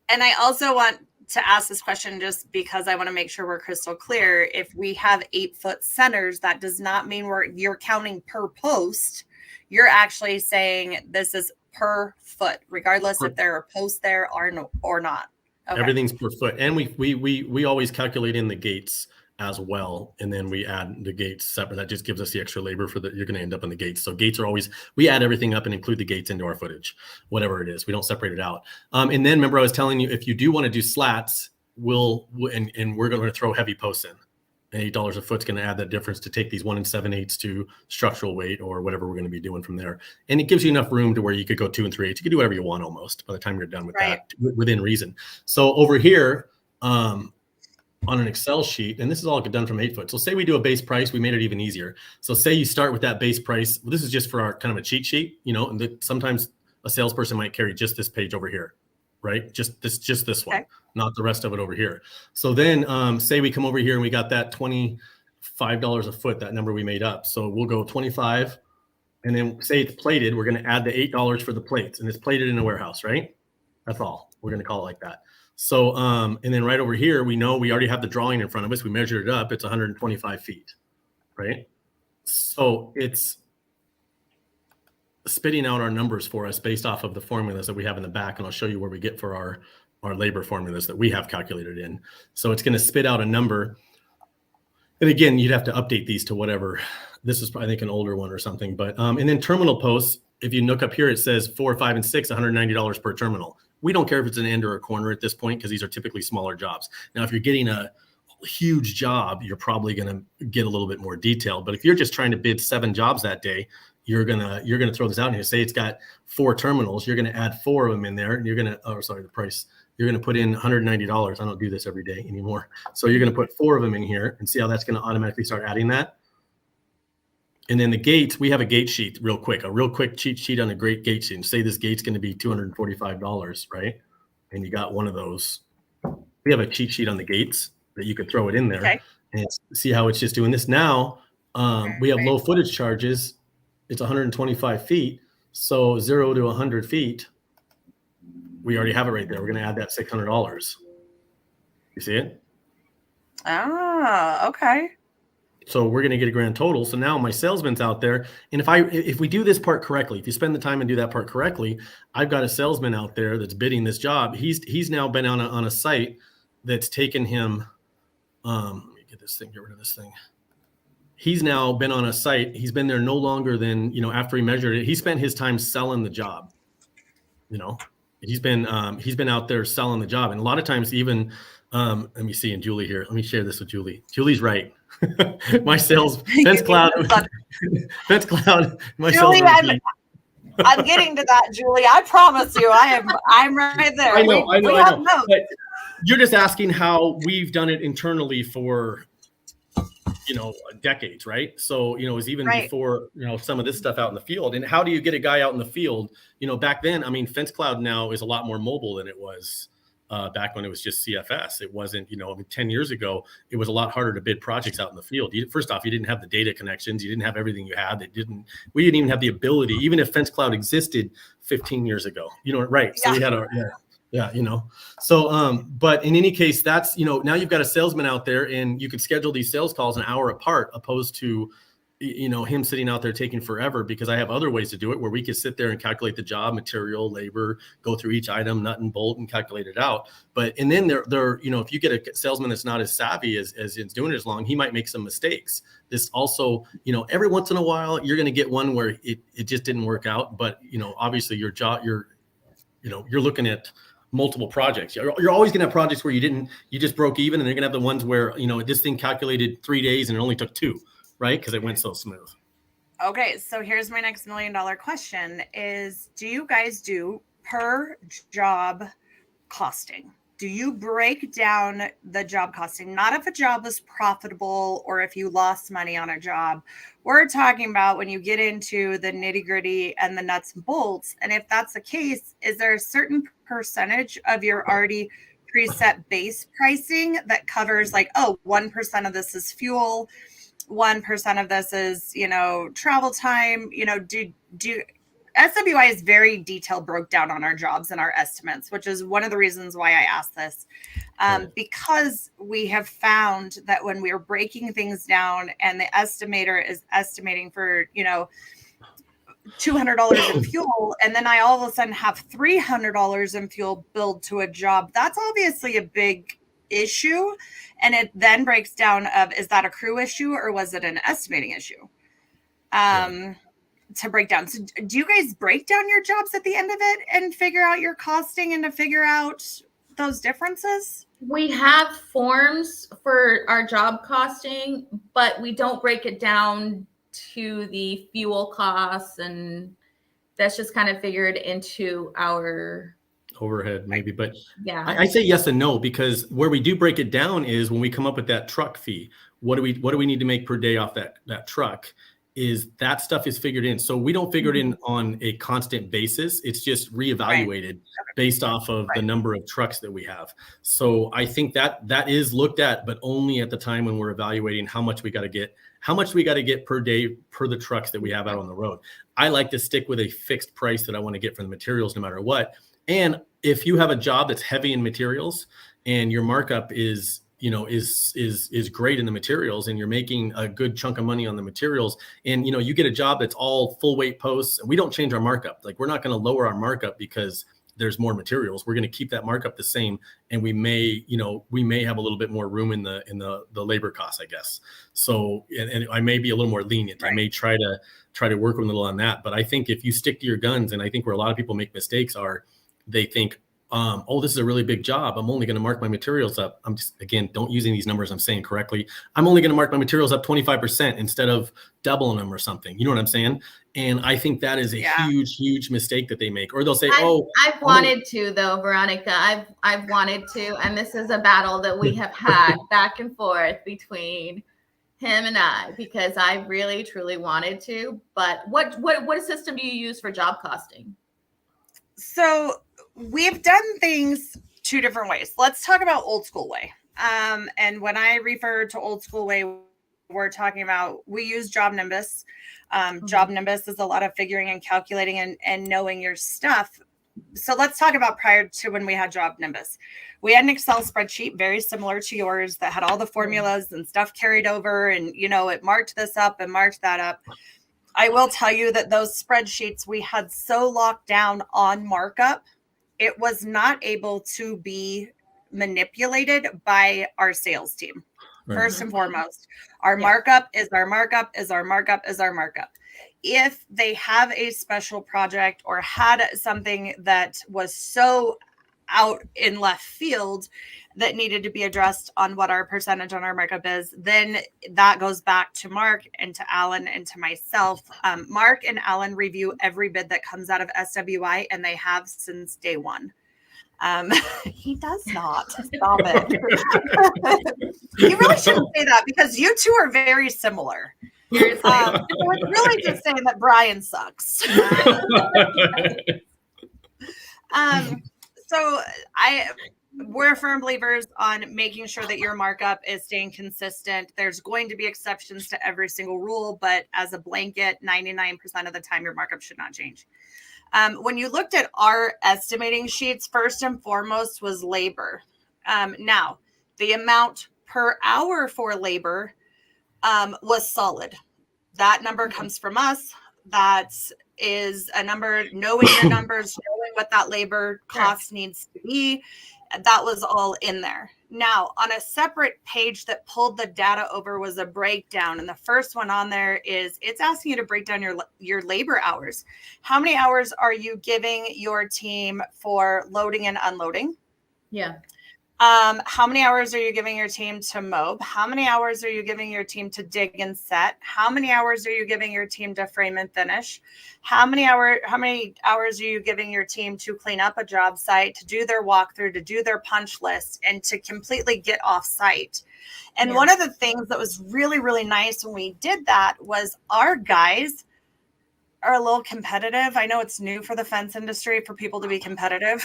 And I also want to ask this question just because I want to make sure we're crystal clear. If we have 8 foot centers, that does not mean you're counting per post. You're actually saying this is per foot, regardless if there are posts there or not. Okay. Everything's per foot. And we always calculate in the gates as well, and then we add the gates separate. That just gives us the extra labor you're going to end up in the gates. So gates are always, we add everything up and include the gates into our footage, whatever it is. We don't separate it out. And then remember, I was telling you, if you do want to do slats, we're going to throw heavy posts in. And $8 a foot's going to add that difference to take these 1 7/8 to structural weight or whatever we're going to be doing from there. And it gives you enough room to where you could go 2 3/8. You could do whatever you want almost by the time you're done with that, within reason. So over here, on an Excel sheet, and this is all done from 8 foot. So say we do a base price, we made it even easier. So say you start with that base price. Well, this is just for our kind of a cheat sheet, and sometimes a salesperson might carry just this page over here, right? Just this one, not the rest of it over here. So then say we come over here and we got that $25 a foot, that number we made up. So we'll go 25, and then say it's plated. We're going to add the $8 for the plates, and it's plated in a warehouse, right? That's all. We're going to call it like that. So, and then right over here, we know we already have the drawing in front of us. We measured it up. It's 125 feet, right? So it's spitting out our numbers for us based off of the formulas that we have in the back. And I'll show you where we get for our labor formulas that we have calculated in. So it's going to spit out a number. And again, you'd have to update these to whatever. This is, I think, an older one or something. But, and then terminal posts, if you look up here, it says 4, 5, and 6, $190 per terminal. We don't care if it's an end or a corner at this point because these are typically smaller jobs. Now, if you're getting a huge job, you're probably going to get a little bit more detail. But if you're just trying to bid 7 jobs that day, you're gonna throw this out here. Say it's got 4 terminals, you're gonna add 4 of them in there, and the price. You're gonna put in $190. I don't do this every day anymore. So you're gonna put 4 of them in here and see how that's gonna automatically start adding that. And then the gates, we have a gate sheet real quick cheat sheet on a great gate sheet. And say this gate's gonna be $245, right? And you got one of those. We have a cheat sheet on the gates that you could throw it in there and see how it's just doing this. Now we have low footage charges. It's 125 feet. So 0 to 100 feet, we already have it right there. We're going to add that $600. You see it? Ah, okay. So we're going to get a grand total. So now my salesman's out there. And if we do this part correctly, if you spend the time and do that part correctly, I've got a salesman out there that's bidding this job. He's now been on a site that's taken him. Let me get rid of this thing. He's now been on a site. He's been there no longer than, after he measured it, he spent his time selling the job. He's been out there selling the job. And a lot of times even, let me see, and Julie here, let me share this with Julie. Julie's right. My sales, Fence Cloud, my Julie, sales. I'm getting to that, Julie. I promise you, I'm right there. I know. But you're just asking how we've done it internally for, decades, right? So, it was even before, some of this stuff out in the field. And how do you get a guy out in the field? Back then, Fence Cloud now is a lot more mobile than it was back when it was just CFS. It wasn't, 10 years ago, it was a lot harder to bid projects out in the field. First off, you didn't have the data connections. You didn't have everything you had. We didn't even have the ability, even if Fence Cloud existed 15 years ago, right? So we had So, but in any case, that's, now you've got a salesman out there and you could schedule these sales calls an hour apart opposed to, him sitting out there taking forever, because I have other ways to do it where we could sit there and calculate the job, material, labor, go through each item, nut and bolt, and calculate it out. And then if you get a salesman that's not as savvy as it's doing it as long, he might make some mistakes. This also, every once in a while, you're going to get one where it just didn't work out. But, obviously your job, you're looking at multiple projects. You're always going to have projects where you just broke even, and you're going to have the ones where, this thing calculated 3 days and it only took 2. Right? Because it went so smooth. Okay. So here's my next $1 million question is, do you guys do per job costing? Do you break down the job costing? Not if a job was profitable or if you lost money on a job. We're talking about when you get into the nitty gritty and the nuts and bolts. And if that's the case, is there a certain percentage of your already preset base pricing that covers 1% of this is fuel, 1% of this is, travel time, do SWI is very detailed, broke down on our jobs and our estimates, which is one of the reasons why I asked this, because we have found that when we are breaking things down and the estimator is estimating for, $200 in fuel, and then I all of a sudden have $300 in fuel billed to a job, that's obviously a big issue. And it then breaks down of, is that a crew issue or was it an estimating issue? To break down. So do you guys break down your jobs at the end of it and figure out your costing and to figure out those differences? We have forms for our job costing, but we don't break it down to the fuel costs, and that's just kind of figured into our overhead maybe. But yeah, I say yes and no, because where we do break it down is when we come up with that truck fee. What do we need to make per day off that truck? Is that stuff is figured in. So we don't figure it in on a constant basis. It's just reevaluated based off of the number of trucks that we have. So I think that is looked at, but only at the time when we're evaluating how much we got to get per day per the trucks that we have out on the road. I like to stick with a fixed price that I want to get for the materials no matter what. And if you have a job that's heavy in materials and your markup is great in the materials and you're making a good chunk of money on the materials, and you get a job that's all full weight posts, and we don't change our markup. Like, we're not going to lower our markup because there's more materials. We're going to keep that markup the same, and we may have a little bit more room in the labor costs, I guess. So, and I may be a little more lenient. Right. I may try to work a little on that. But I think if you stick to your guns, and I think where a lot of people make mistakes are, they think, oh, this is a really big job. I'm only going to mark my materials up. I'm just, again, don't using these numbers I'm saying correctly. I'm only going to mark my materials up 25% instead of doubling them or something. You know what I'm saying? And I think that is a huge mistake that they make. Or they'll say, I've wanted to though, Veronica. I've wanted to, and this is a battle that we have had back and forth between him and I, because I really truly wanted to. But what system do you use for job costing? So we've done things two different ways. Let's talk about old school way. And when I refer to old school way, we're talking about, we use Job Nimbus. Job Nimbus is a lot of figuring and calculating and knowing your stuff. So let's talk about prior to when we had Job Nimbus. We had an Excel spreadsheet very similar to yours that had all the formulas and stuff carried over, and it marked this up and marked that up. I will tell you that those spreadsheets we had so locked down on markup, it was not able to be manipulated by our sales team. Right. First and foremost, our markup is our markup is our markup is our markup. If they have a special project or had something that was so out in left field that needed to be addressed on what our percentage on our markup is, then that goes back to Mark and to Alan and to myself. Mark and Alan review every bid that comes out of SWI, and they have since day one. He does not. Stop it. You really shouldn't say that, because you two are very similar. Seriously. It's really just saying that Brian sucks. So we're firm believers on making sure that your markup is staying consistent. There's going to be exceptions to every single rule, but as a blanket, 99% of the time, your markup should not change. When you looked at our estimating sheets, first and foremost was labor. Now, the amount per hour for labor was solid. That number comes from us. That is a number, knowing your numbers, knowing what that labor cost needs to be. That was all in there. Now, on a separate page that pulled the data over was a breakdown. And the first one on there is, it's asking you to break down your labor hours. How many hours are you giving your team for loading and unloading? Yeah. How many hours are you giving your team to mob? How many hours are you giving your team to dig and set? How many hours are you giving your team to frame and finish? How many hours are you giving your team to clean up a job site, to do their walkthrough, to do their punch list, and to completely get off site? And one of the things that was really, really nice when we did that was our guys are a little competitive. I know it's new for the fence industry for people to be competitive.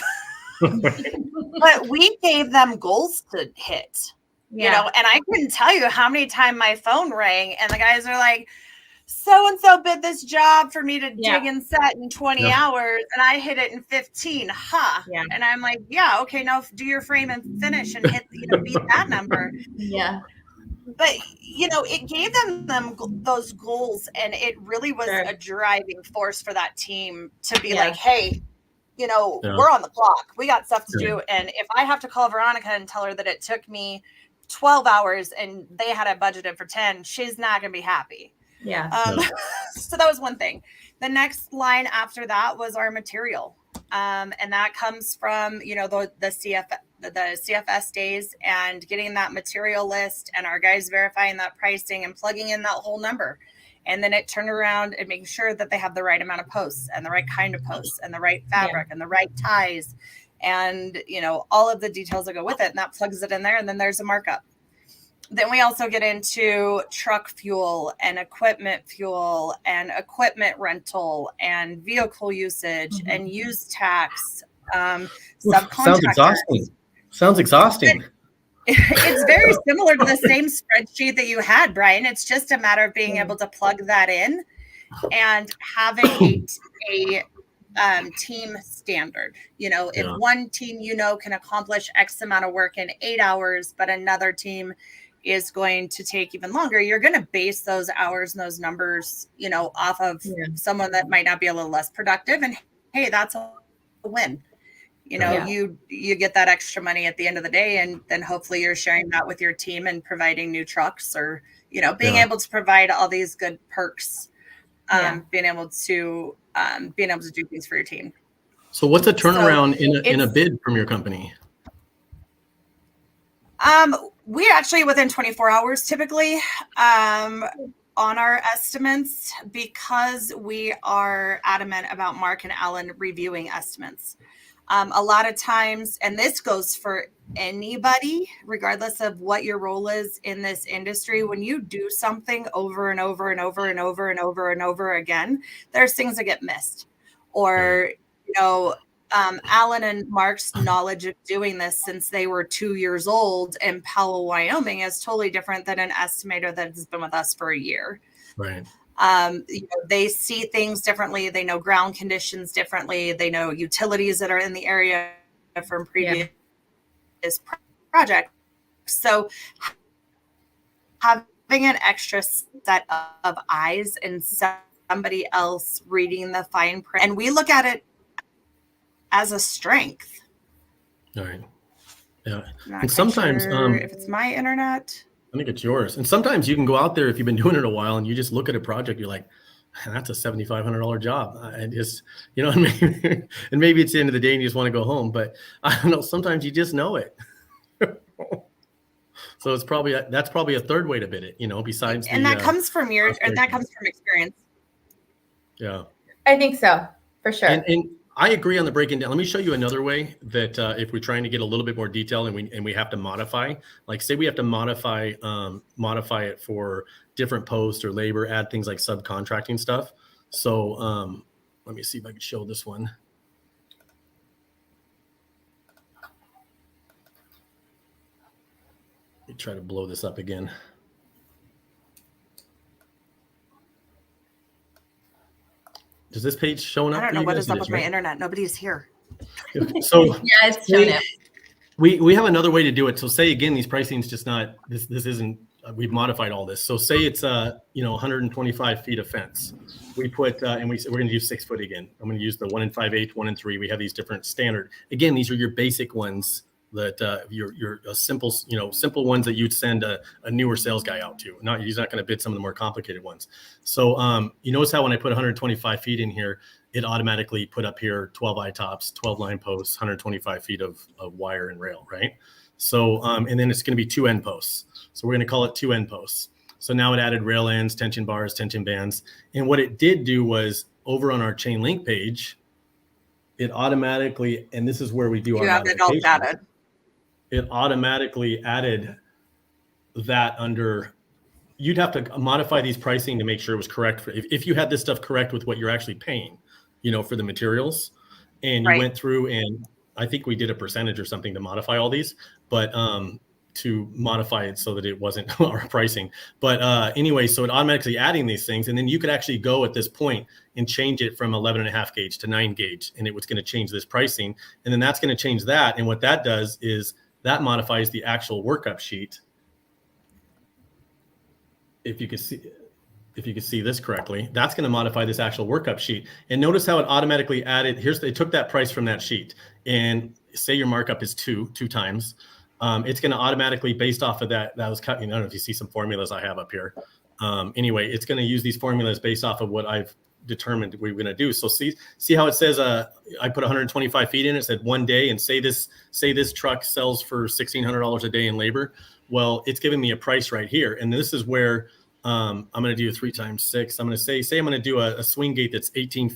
But we gave them goals to hit, and I couldn't tell you how many times my phone rang and the guys are like, so-and-so bid this job for me to dig and set in 20 hours, and I hit it in 15. Yeah. And I'm like, okay, now do your frame and finish and hit, beat that number. Yeah. But, it gave them those goals, and it really was a driving force for that team to be like, hey, we're on the clock. We got stuff to do. And if I have to call Veronica and tell her that it took me 12 hours and they had it budgeted for 10, she's not going to be happy. Yeah. So that was one thing. The next line after that was our material. And that comes from, the CFS days and getting that material list and our guys verifying that pricing and plugging in that whole number. And then it turned around and making sure that they have the right amount of posts and the right kind of posts and the right fabric and the right ties and, all of the details that go with it. And that plugs it in there. And then there's a markup. Then we also get into truck fuel and equipment rental and vehicle usage and use tax, subcontractors. Sounds exhausting. It's very similar to the same spreadsheet that you had, Brian. It's just a matter of being able to plug that in and having a team standard. If one team, can accomplish X amount of work in 8 hours, but another team is going to take even longer, you're going to base those hours and those numbers, off of someone that might not be a little less productive. And hey, that's a win. You get that extra money at the end of the day, and then hopefully you're sharing that with your team and providing new trucks or, being able to provide all these good perks, being able to do things for your team. So what's a turnaround in a bid from your company? We're actually within 24 hours typically on our estimates, because we are adamant about Mark and Alan reviewing estimates. A lot of times, and this goes for anybody, regardless of what your role is in this industry, when you do something over and over and over and over and over and over again, there's things that get missed. Or, Alan and Mark's knowledge of doing this since they were 2 years old in Powell, Wyoming is totally different than an estimator that has been with us for a year. Right. They see things differently. They know ground conditions differently. They know utilities that are in the area from previous projects. So having an extra set of eyes and somebody else reading the fine print, and we look at it as a strength. All right. Yeah. And sometimes if it's my internet, I think it's yours. And sometimes you can go out there if you've been doing it a while and you just look at a project, you're like, that's a $7,500 job. And just, and maybe it's the end of the day and you just want to go home, but I don't know, sometimes you just know it. So that's probably a third way to bid it, besides. And that comes from that comes from experience. Yeah. I think so, for sure. And I agree on the breaking down. Let me show you another way that if we're trying to get a little bit more detail and we have to modify, like say we have to modify it for different posts or labor, add things like subcontracting stuff. So let me see if I can show this one. Let me try to blow this up again. Does this page showing up? I don't know what is up with my internet. Nobody's here. So yeah, it's showing up. We have another way to do it. So say again, these pricing's just not this isn't. We've modified all this. So say it's 125 feet of fence. We put and we're going to use 6 foot again. I'm going to use the 1 5/8, 1 3. We have these different standard. Again, these are your basic ones that your simple simple ones that you'd send a newer sales guy out to. He's not going to bid some of the more complicated ones. So you notice how when I put 125 feet in here, it automatically put up here 12 eye tops, 12 line posts, 125 feet of wire and rail, right? So and then it's going to be 2 end posts. So we're going to call it 2 end posts. So now it added rail ends, tension bars, tension bands, and what it did do was over on our chain link page, it automatically, and this is where we do our modifications. It automatically added that under, you'd have to modify these pricing to make sure it was correct. If you had this stuff correct with what you're actually paying, for the materials, and you went through and I think we did a percentage or something to modify all these, but to modify it so that it wasn't our pricing. But anyway, so it automatically adding these things. And then you could actually go at this point and change it from 11.5 gauge to 9 gauge. And it was going to change this pricing. And then that's going to change that. And what that does is that modifies the actual workup sheet. If you could see this correctly, that's going to modify this actual workup sheet. And notice how it automatically added, they took that price from that sheet and say your markup is two times. It's going to automatically, based off of that was cut. I don't know if you see some formulas I have up here. Anyway, it's going to use these formulas based off of what I've determined we're going to do. So see how it says, I put 125 feet in it, said 1 day, and say this truck sells for $1,600 a day in labor. Well, it's giving me a price right here. And this is where I'm going to do 3 times 6. I'm going to say I'm going to do a swing gate that's 18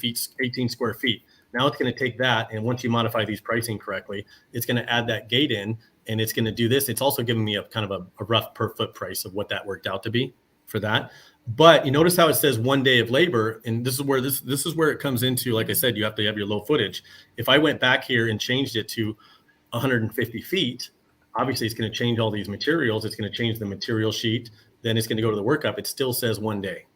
square feet. Now it's going to take that. And once you modify these pricing correctly, it's going to add that gate in and it's going to do this. It's also giving me a kind of a rough per foot price of what that worked out to be for that. But you notice how it says 1 day of labor. And this is where it comes into, like I said, you have to have your low footage. If I went back here and changed it to 150 feet, obviously it's going to change all these materials. It's going to change the material sheet. Then it's going to go to the workup. It still says 1 day.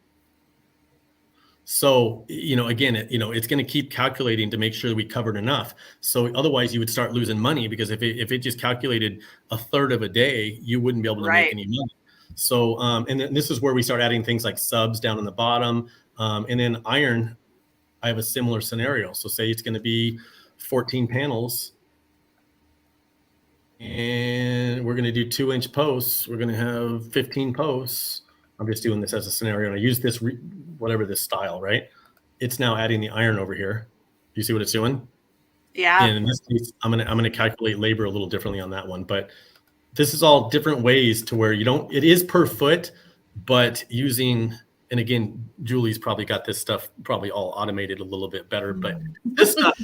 So, again, it's going to keep calculating to make sure that we covered enough. So otherwise you would start losing money, because if it just calculated a third of a day, you wouldn't be able to make any money. So, and then this is where we start adding things like subs down on the bottom. And then iron, I have a similar scenario. So say it's going to be 14 panels. And we're going to do 2-inch posts. We're going to have 15 posts. I'm just doing this as a scenario. And I use this, whatever this style, right? It's now adding the iron over here. Do you see what it's doing? Yeah. And in this case, I'm gonna calculate labor a little differently on that one. But this is all different ways to where it is per foot, but using, and again, Julie's probably got this stuff probably all automated a little bit better, but this stuff,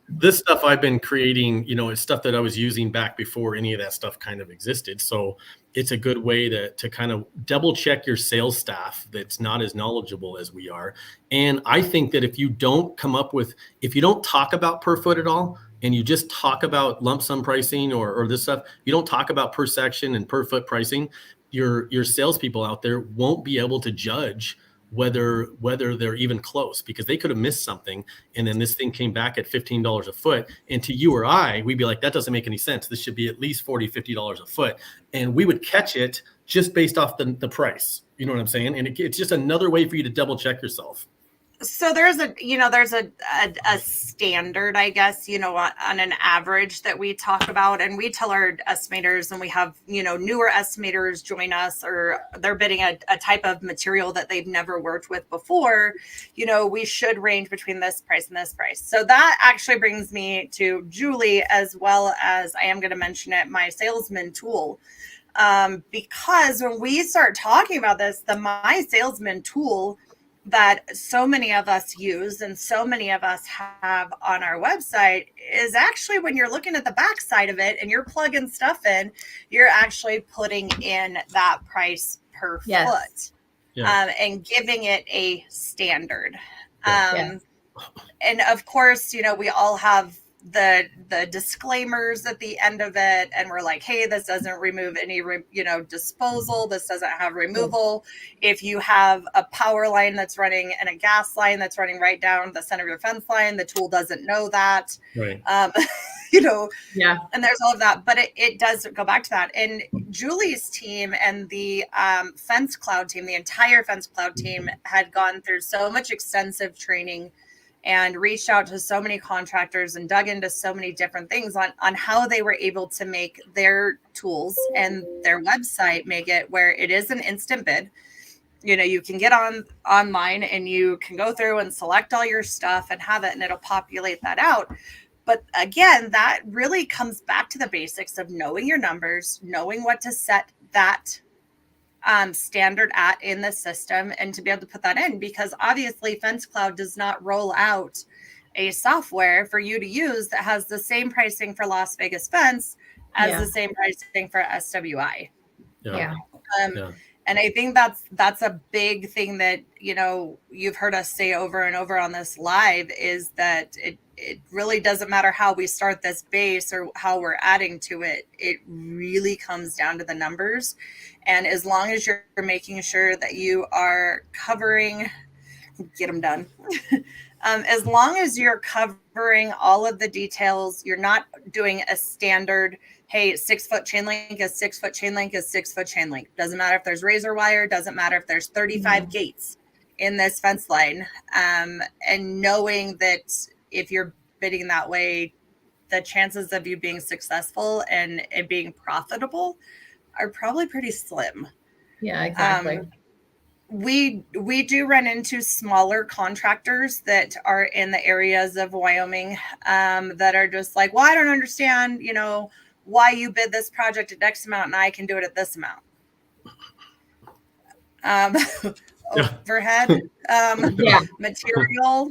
this stuff I've been creating, it's stuff that I was using back before any of that stuff kind of existed. So it's a good way to kind of double check your sales staff that's not as knowledgeable as we are. And I think that if you don't talk about per foot at all, and you just talk about lump sum pricing or this stuff, you don't talk about per section and per foot pricing, your salespeople out there won't be able to judge whether they're even close, because they could have missed something. And then this thing came back at $15 a foot. And to you or I, we'd be like, that doesn't make any sense. This should be at least $40, $50 a foot. And we would catch it just based off the price. You know what I'm saying? And it's just another way for you to double check yourself. So there's a standard, I guess, on an average that we talk about, and we tell our estimators, and we have, newer estimators join us, or they're bidding a type of material that they've never worked with before, we should range between this price and this price. So that actually brings me to Julie, as well as I am going to mention it, my salesman tool. Because when we start talking about this, the My Salesman tool that so many of us use and so many of us have on our website is actually, when you're looking at the back side of it and you're plugging stuff in, you're actually putting in that price per foot, and giving it a standard. And of course, we all have the disclaimers at the end of it, and we're like, hey, this doesn't remove any disposal, this doesn't have removal. If you have a power line that's running and a gas line that's running right down the center of your fence line, the tool doesn't know that, right? And there's all of that, but it does go back to that. And Julie's team and the Fence Cloud team, the entire Fence Cloud team, had gone through so much extensive training and reached out to so many contractors and dug into so many different things on how they were able to make their tools and their website make it where it is an instant bid. You can get online and you can go through and select all your stuff and have it, and it'll populate that out. But again, that really comes back to the basics of knowing your numbers, knowing what to set that standard at in the system, and to be able to put that in, because obviously Fence Cloud does not roll out a software for you to use that has the same pricing for Las Vegas Fence as the same pricing for SWI. And I think that's a big thing that you've heard us say over and over on this live, is that it really doesn't matter how we start this base or how we're adding to it. It really comes down to the numbers. And as long as you're making sure that you are covering, get them done. As long as you're covering all of the details, you're not doing a standard, hey, 6 foot chain link is 6 foot chain link is 6 foot chain link. Doesn't matter if there's razor wire, doesn't matter if there's 35 gates in this fence line. And knowing that if you're bidding that way, the chances of you being successful and it being profitable are probably pretty slim. Yeah, exactly. We do run into smaller contractors that are in the areas of Wyoming that are just like, well, I don't understand, why you bid this project at X amount and I can do it at this amount. Overhead, material,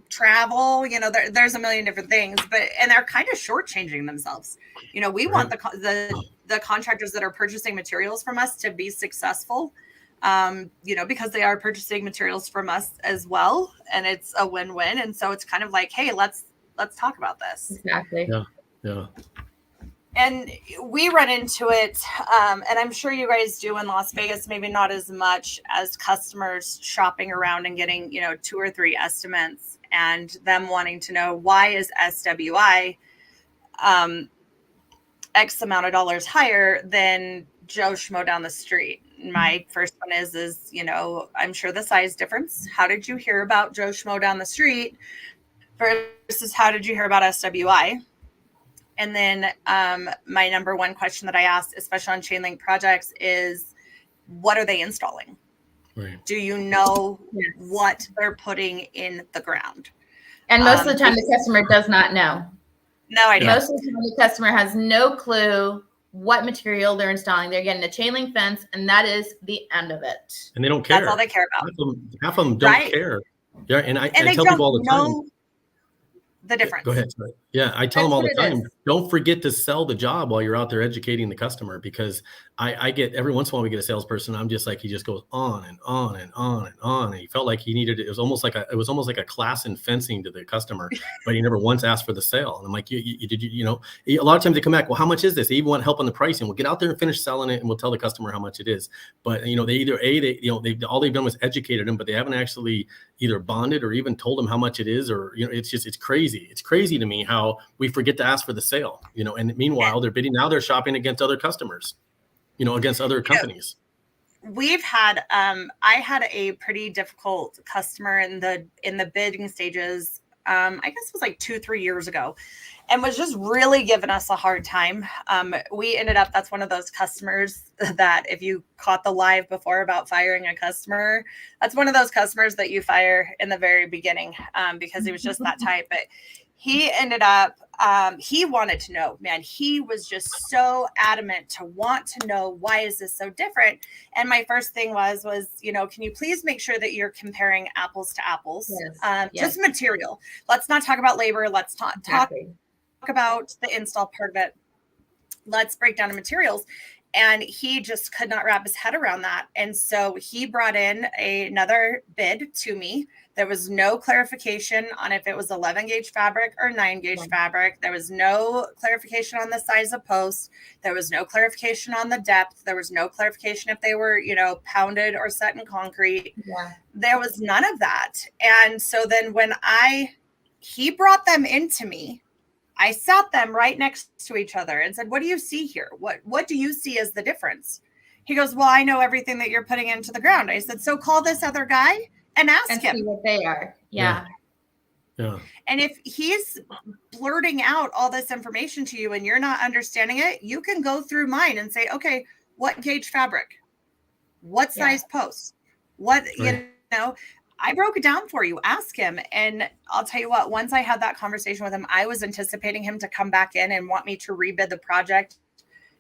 travel, there's a million different things, and they're kind of shortchanging themselves. We want the contractors that are purchasing materials from us to be successful, because they are purchasing materials from us as well, and it's a win-win. And so it's kind of like, hey, let's talk about this. Exactly. Yeah. And we run into it, and I'm sure you guys do in Las Vegas, maybe not as much, as customers shopping around and getting, 2 or 3 estimates, and them wanting to know, why is SWI X amount of dollars higher than Joe Schmo down the street? My first one is, I'm sure the size difference. How did you hear about Joe Schmo down the street versus how did you hear about SWI? And then my number one question that I asked, especially on chain link projects, is what are they installing? Right. Do you know what they're putting in the ground? And most of the time, the customer does not know. No idea. Most of the time, the customer has no clue what material they're installing. They're getting a chain link fence, and that is the end of it. And they don't care. That's all they care about. Half of them don't care. Yeah, and I tell people all the time. The difference. Go ahead. Sorry. Yeah, I tell them all the time, don't forget to sell the job while you're out there educating the customer, because I get every once in a while we get a salesperson. I'm just like, he just goes on and on and on and on. And he felt like he needed it. It was almost like a class in fencing to the customer, but he never once asked for the sale. And I'm like, you know, a lot of times they come back, well, how much is this? They even want help on the pricing. We'll get out there and finish selling it, and we'll tell the customer how much it is. But you know, all they've done was educated them, but they haven't actually either bonded or even told them how much it is, or you know, it's crazy. It's crazy to me how we forget to ask for the sale, you know, and meanwhile they're bidding. Now they're shopping against other customers, you know, against other companies. We've had, I had a pretty difficult customer in the bidding stages. I guess it was like 2-3 years ago, and was just really giving us a hard time. We ended up, that's one of those customers that if you caught the live before about firing a customer, that's one of those customers that you fire in the very beginning, because he was just that type. But he ended up, he wanted to know, man, he was just so adamant to want to know, why is this so different? And my first thing was, you know, can you please make sure that you're comparing apples to apples? Yes. Just material. Let's not talk about labor. Let's talk about the install part of it. Let's break down the materials. And he just could not wrap his head around that. And so he brought in another bid to me. There was no clarification on if it was 11 gauge fabric or 9 gauge fabric. There was no clarification on the size of posts. There was no clarification on the depth. There was no clarification if they were, you know, pounded or set in concrete. Yeah. There was none of that. And so then when he brought them into me, I sat them right next to each other and said, what do you see here? What do you see as the difference? He goes, well, I know everything that you're putting into the ground. I said, so call this other guy and ask him see what they are. Yeah. And if he's blurting out all this information to you and you're not understanding it, you can go through mine and say, okay, what gauge fabric? What size post? What, you know, I broke it down for you. Ask him. And I'll tell you what, once I had that conversation with him, I was anticipating him to come back in and want me to rebid the project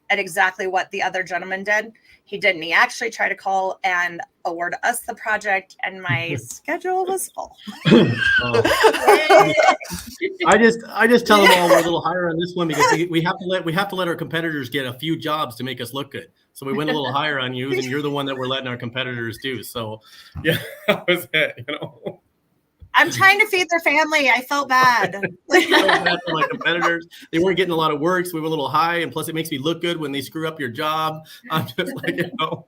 at exactly what the other gentleman did. He didn't. He actually tried to call and award us the project, and my schedule was full. I just tell them all we're a little higher on this one because we have to let our competitors get a few jobs to make us look good. So we went a little higher on you, and you're the one that we're letting our competitors do. So yeah, that was it. You know, I'm trying to feed their family. I felt bad. For my competitors, they weren't getting a lot of work, so we were a little high, and plus it makes me look good when they screw up your job. I'm just like, you know.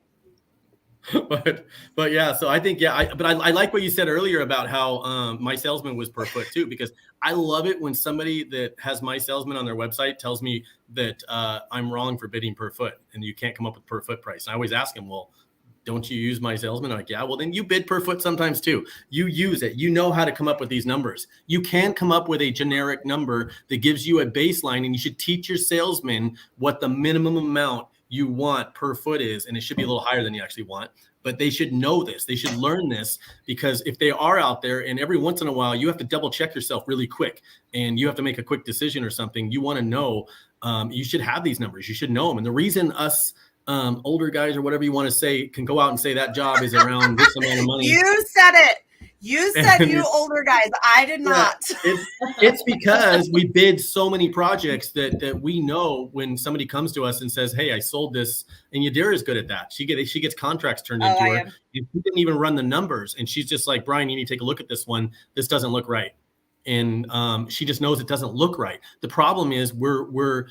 But yeah, so I think I like what you said earlier about how my salesman was per foot too, because I love it when somebody that has my salesman on their website tells me that I'm wrong for bidding per foot and you can't come up with per foot price. And I always ask him, well, don't you use my salesman? I'm like, yeah, well then you bid per foot sometimes too. You use it. You know how to come up with these numbers. You can come up with a generic number that gives you a baseline, and you should teach your salesman what the minimum amount you want per foot is, and it should be a little higher than you actually want, but they should know this. They should learn this, because if they are out there and every once in a while you have to double check yourself really quick and you have to make a quick decision or something, you want to know, you should have these numbers. You should know them. And the reason us older guys or whatever you want to say can go out and say that job is around this amount of money. You said it. You said you older guys. I did not. It's because we bid so many projects that we know when somebody comes to us and says, hey, I sold this. And Yadira is good at that. She gets contracts turned into her. And she didn't even run the numbers. And she's just like, Brian, you need to take a look at this one. This doesn't look right. And she just knows it doesn't look right. The problem is we're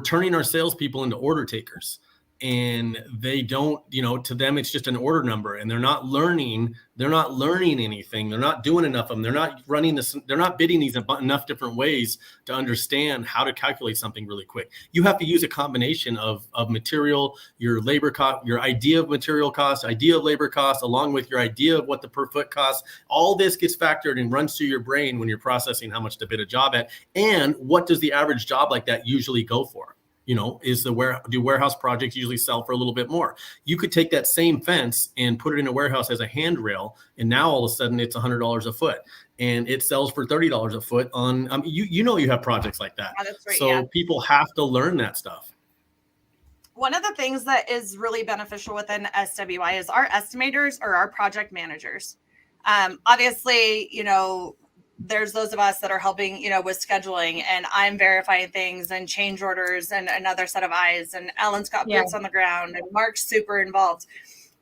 turning our salespeople into order takers. And they don't, you know, to them, it's just an order number, and they're not learning anything. They're not doing enough of them. They're not running this. They're not bidding these enough different ways to understand how to calculate something really quick. You have to use a combination of material, your labor cost, your idea of material cost, idea of labor cost, along with your idea of what the per foot costs. All this gets factored and runs through your brain when you're processing how much to bid a job at, and what does the average job like that usually go for? You know, do warehouse projects usually sell for a little bit more? You could take that same fence and put it in a warehouse as a handrail, and now all of a sudden it's $100 a foot. and it sells for $30 a foot on, you have projects like that. Yeah, that's right, so people have to learn that stuff. One of the things that is really beneficial within SWI is our estimators or our project managers. Obviously, there's those of us that are helping, with scheduling, and I'm verifying things and change orders and another set of eyes, and Ellen's got boots on the ground, and Mark's super involved.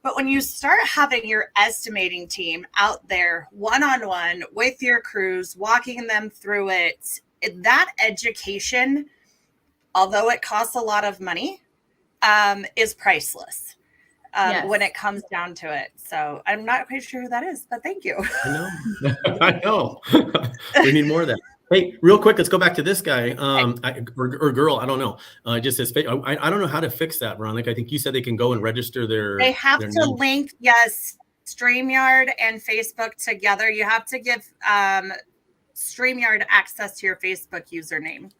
But when you start having your estimating team out there one-on-one with your crews, walking them through it, that education, although it costs a lot of money, is priceless when it comes down to it. So I'm not quite sure who that is, but thank you. I know. We need more of that. Hey, real quick, let's go back to this guy or girl. I don't know. Just says, I don't know how to fix that, Veronica. I think you said they can go and register their. They have to link, StreamYard and Facebook together. You have to give StreamYard access to your Facebook username.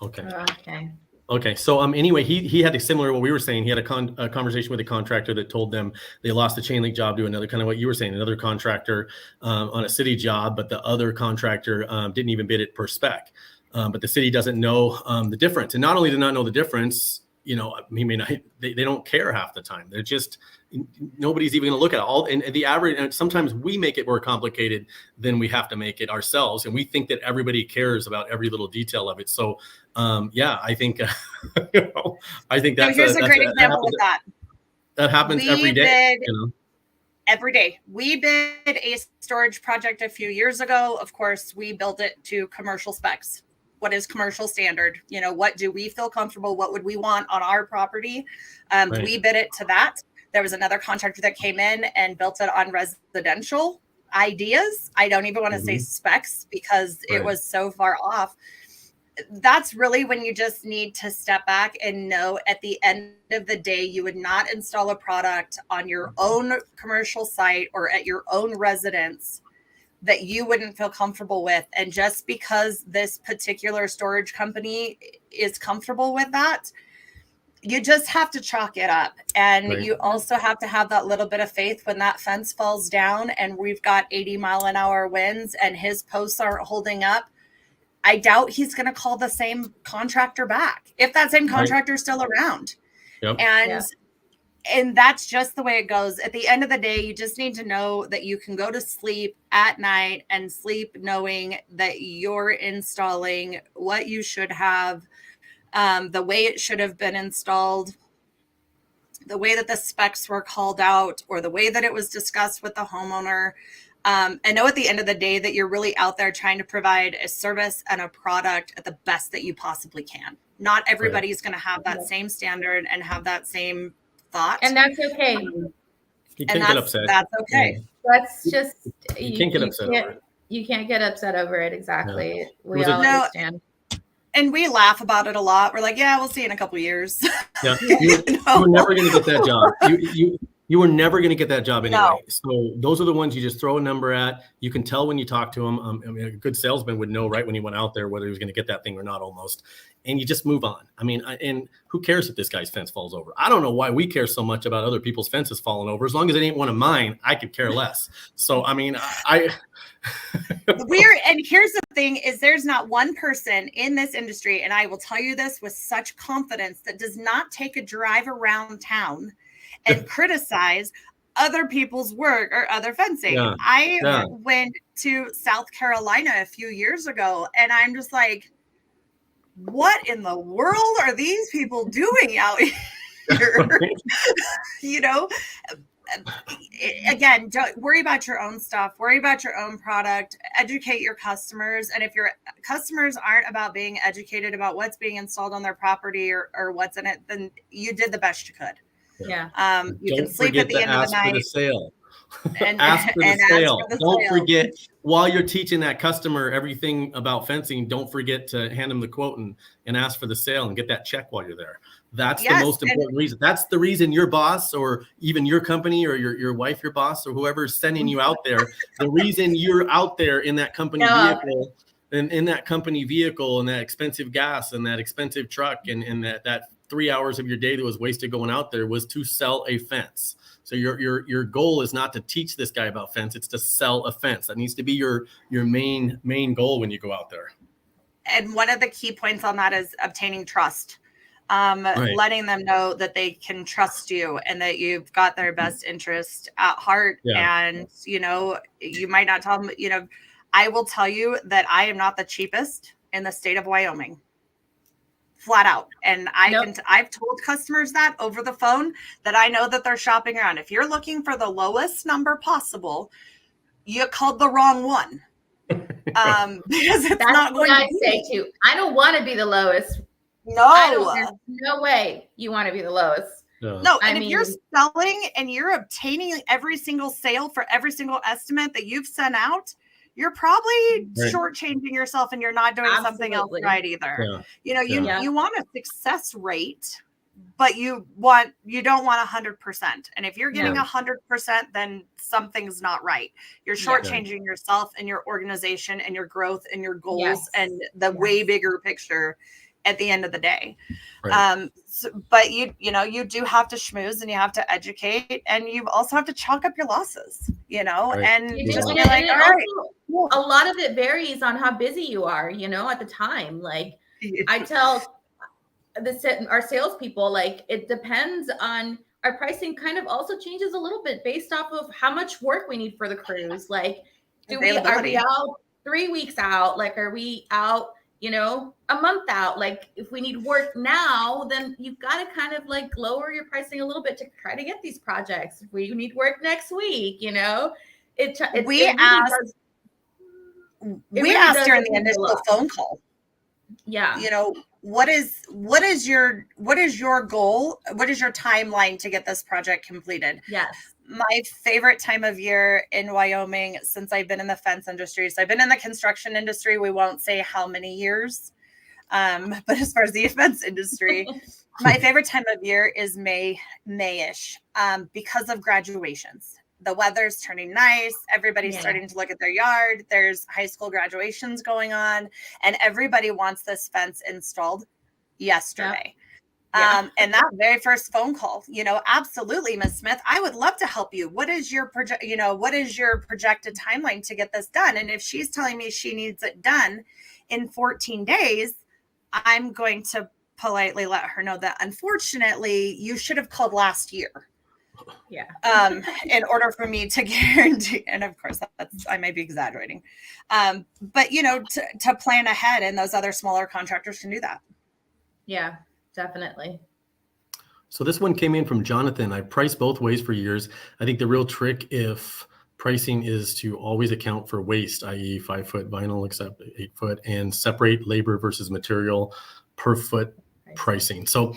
Okay. Okay. So anyway, he had a similar what we were saying. He had a conversation with a contractor that told them they lost the chain link job to another, kind of what you were saying, another contractor on a city job, but the other contractor didn't even bid it per spec. But the city doesn't know the difference. And not only do not know the difference, he may not, they don't care half the time. They're just, nobody's even going to look at it all. And the average, and sometimes we make it more complicated than we have to make it ourselves. And we think that everybody cares about every little detail of it. So I think, I think that's here's a great example of that. That happens every day. Every day. We bid a storage project a few years ago. Of course, we built it to commercial specs. What is commercial standard? What do we feel comfortable? What would we want on our property? Right. We bid it to that. There was another contractor that came in and built it on residential ideas. I don't even want to say specs because it was so far off. That's really when you just need to step back and know at the end of the day, you would not install a product on your own commercial site or at your own residence that you wouldn't feel comfortable with. And just because this particular storage company is comfortable with that, you just have to chalk it up. And you also have to have that little bit of faith when that fence falls down and we've got 80-mile-an-hour winds and his posts aren't holding up. I doubt he's going to call the same contractor back if that same contractor is still around. And that's just the way it goes. At the end of the day, you just need to know that you can go to sleep at night and sleep knowing that you're installing what you should have, the way it should have been installed, the way that the specs were called out, or the way that it was discussed with the homeowner. And know at the end of the day that you're really out there trying to provide a service and a product at the best that you possibly can. Not everybody's going to have that same standard and have that same thought. And that's okay. You can't get upset. That's okay. That's just, you can't get upset over it. You can't get upset over it. Exactly. No. We all understand. And we laugh about it a lot. We're like, we'll see in a couple of years. Yeah. You were never going to get that job. You were never going to get that job anyway. No. So those are the ones you just throw a number at. You can tell when you talk to them. A good salesman would know right when he went out there whether he was going to get that thing or not almost. And you just move on. And who cares if this guy's fence falls over? I don't know why we care so much about other people's fences falling over. As long as it ain't one of mine, I could care less. So, and here's the thing is there's not one person in this industry, and I will tell you this with such confidence, that does not take a drive around town and criticize other people's work or other fencing. I went to South Carolina a few years ago and I'm just like, what in the world are these people doing out here? Again, don't worry about your own stuff, worry about your own product, educate your customers. And if your customers aren't about being educated about what's being installed on their property or what's in it, then you did the best you could. Yeah. You can sleep at the end of the night. For the sale. Ask for the sale. Don't forget, while you're teaching that customer everything about fencing, don't forget to hand them the quote and ask for the sale and get that check while you're there. That's the most important reason. That's the reason your boss or even your company or your wife, your boss, or whoever's sending you out there, the reason you're out there in that company vehicle and in that company vehicle and that expensive gas and that expensive truck and that 3 hours of your day that was wasted going out there was to sell a fence. So your goal is not to teach this guy about fence, it's to sell a fence. That needs to be your main goal when you go out there. And one of the key points on that is obtaining trust. Right. Letting them know that they can trust you and that you've got their best interest at heart. Yeah. And, you know, you might not tell them, you know, I will tell you that I am not the cheapest in the state of Wyoming. Flat out. And I've told customers that over the phone, that I know that they're shopping around. If you're looking for the lowest number possible, you called the wrong one. Because it's not going to say too. I don't want to be the lowest. No, there's no way you want to be the lowest. No, and if you're selling and you're obtaining every single sale for every single estimate that you've sent out, you're probably shortchanging yourself, and you're not doing something else right either. Yeah. You know, you want a success rate, but you don't want 100%. And if you're getting 100%, then something's not right. You're shortchanging yourself and your organization and your growth and your goals and the way bigger picture at the end of the day. Right. But you do have to schmooze, and you have to educate, and you also have to chalk up your losses, and just be like, all right. A lot of it varies on how busy you are, at the time. Like I tell our salespeople, like, it depends on our pricing. Kind of also changes a little bit based off of how much work we need for the crews. Like, are we out 3 weeks out? Like, are we out, a month out? Like, if we need work now, then you've got to kind of like lower your pricing a little bit to try to get these projects. If we need work next week, we asked during the initial phone call. Yeah. What is your goal? What is your timeline to get this project completed? Yes. My favorite time of year in Wyoming, since I've been in the fence industry. So I've been in the construction industry. We won't say how many years. But as far as the fence industry, my favorite time of year is May-ish, because of graduations. The weather's turning nice. Everybody's starting to look at their yard. There's high school graduations going on, and everybody wants this fence installed yesterday. Yep. And that very first phone call, absolutely, Ms. Smith, I would love to help you. What is your projected timeline to get this done? And if she's telling me she needs it done in 14 days, I'm going to politely let her know that, unfortunately, you should have called last year. Yeah. In order for me to guarantee, and of course I might be exaggerating, but to plan ahead, and those other smaller contractors can do that. Yeah, definitely. So this one came in from Jonathan. I priced both ways for years. I think the real trick, if pricing, is to always account for waste, i.e. 5-foot vinyl except 8-foot, and separate labor versus material per foot pricing. So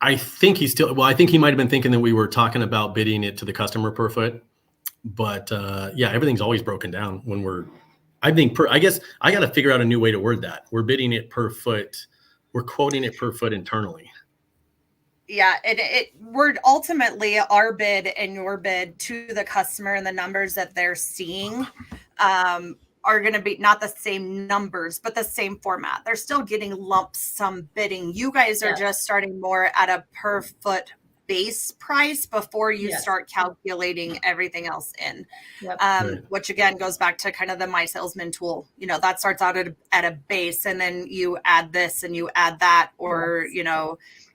I think he might have been thinking that we were talking about bidding it to the customer per foot, but everything's always broken down when I guess I got to figure out a new way to word that. We're bidding it per foot. We're quoting it per foot internally. Yeah. We're ultimately, our bid and your bid to the customer, and the numbers that they're seeing, are going to be not the same numbers, but the same format. They're still getting lump sum bidding. You guys are just starting more at a per foot base price before you start calculating everything else in, which again goes back to kind of the My Salesman tool. That starts out at a base, and then you add this and you add that, or,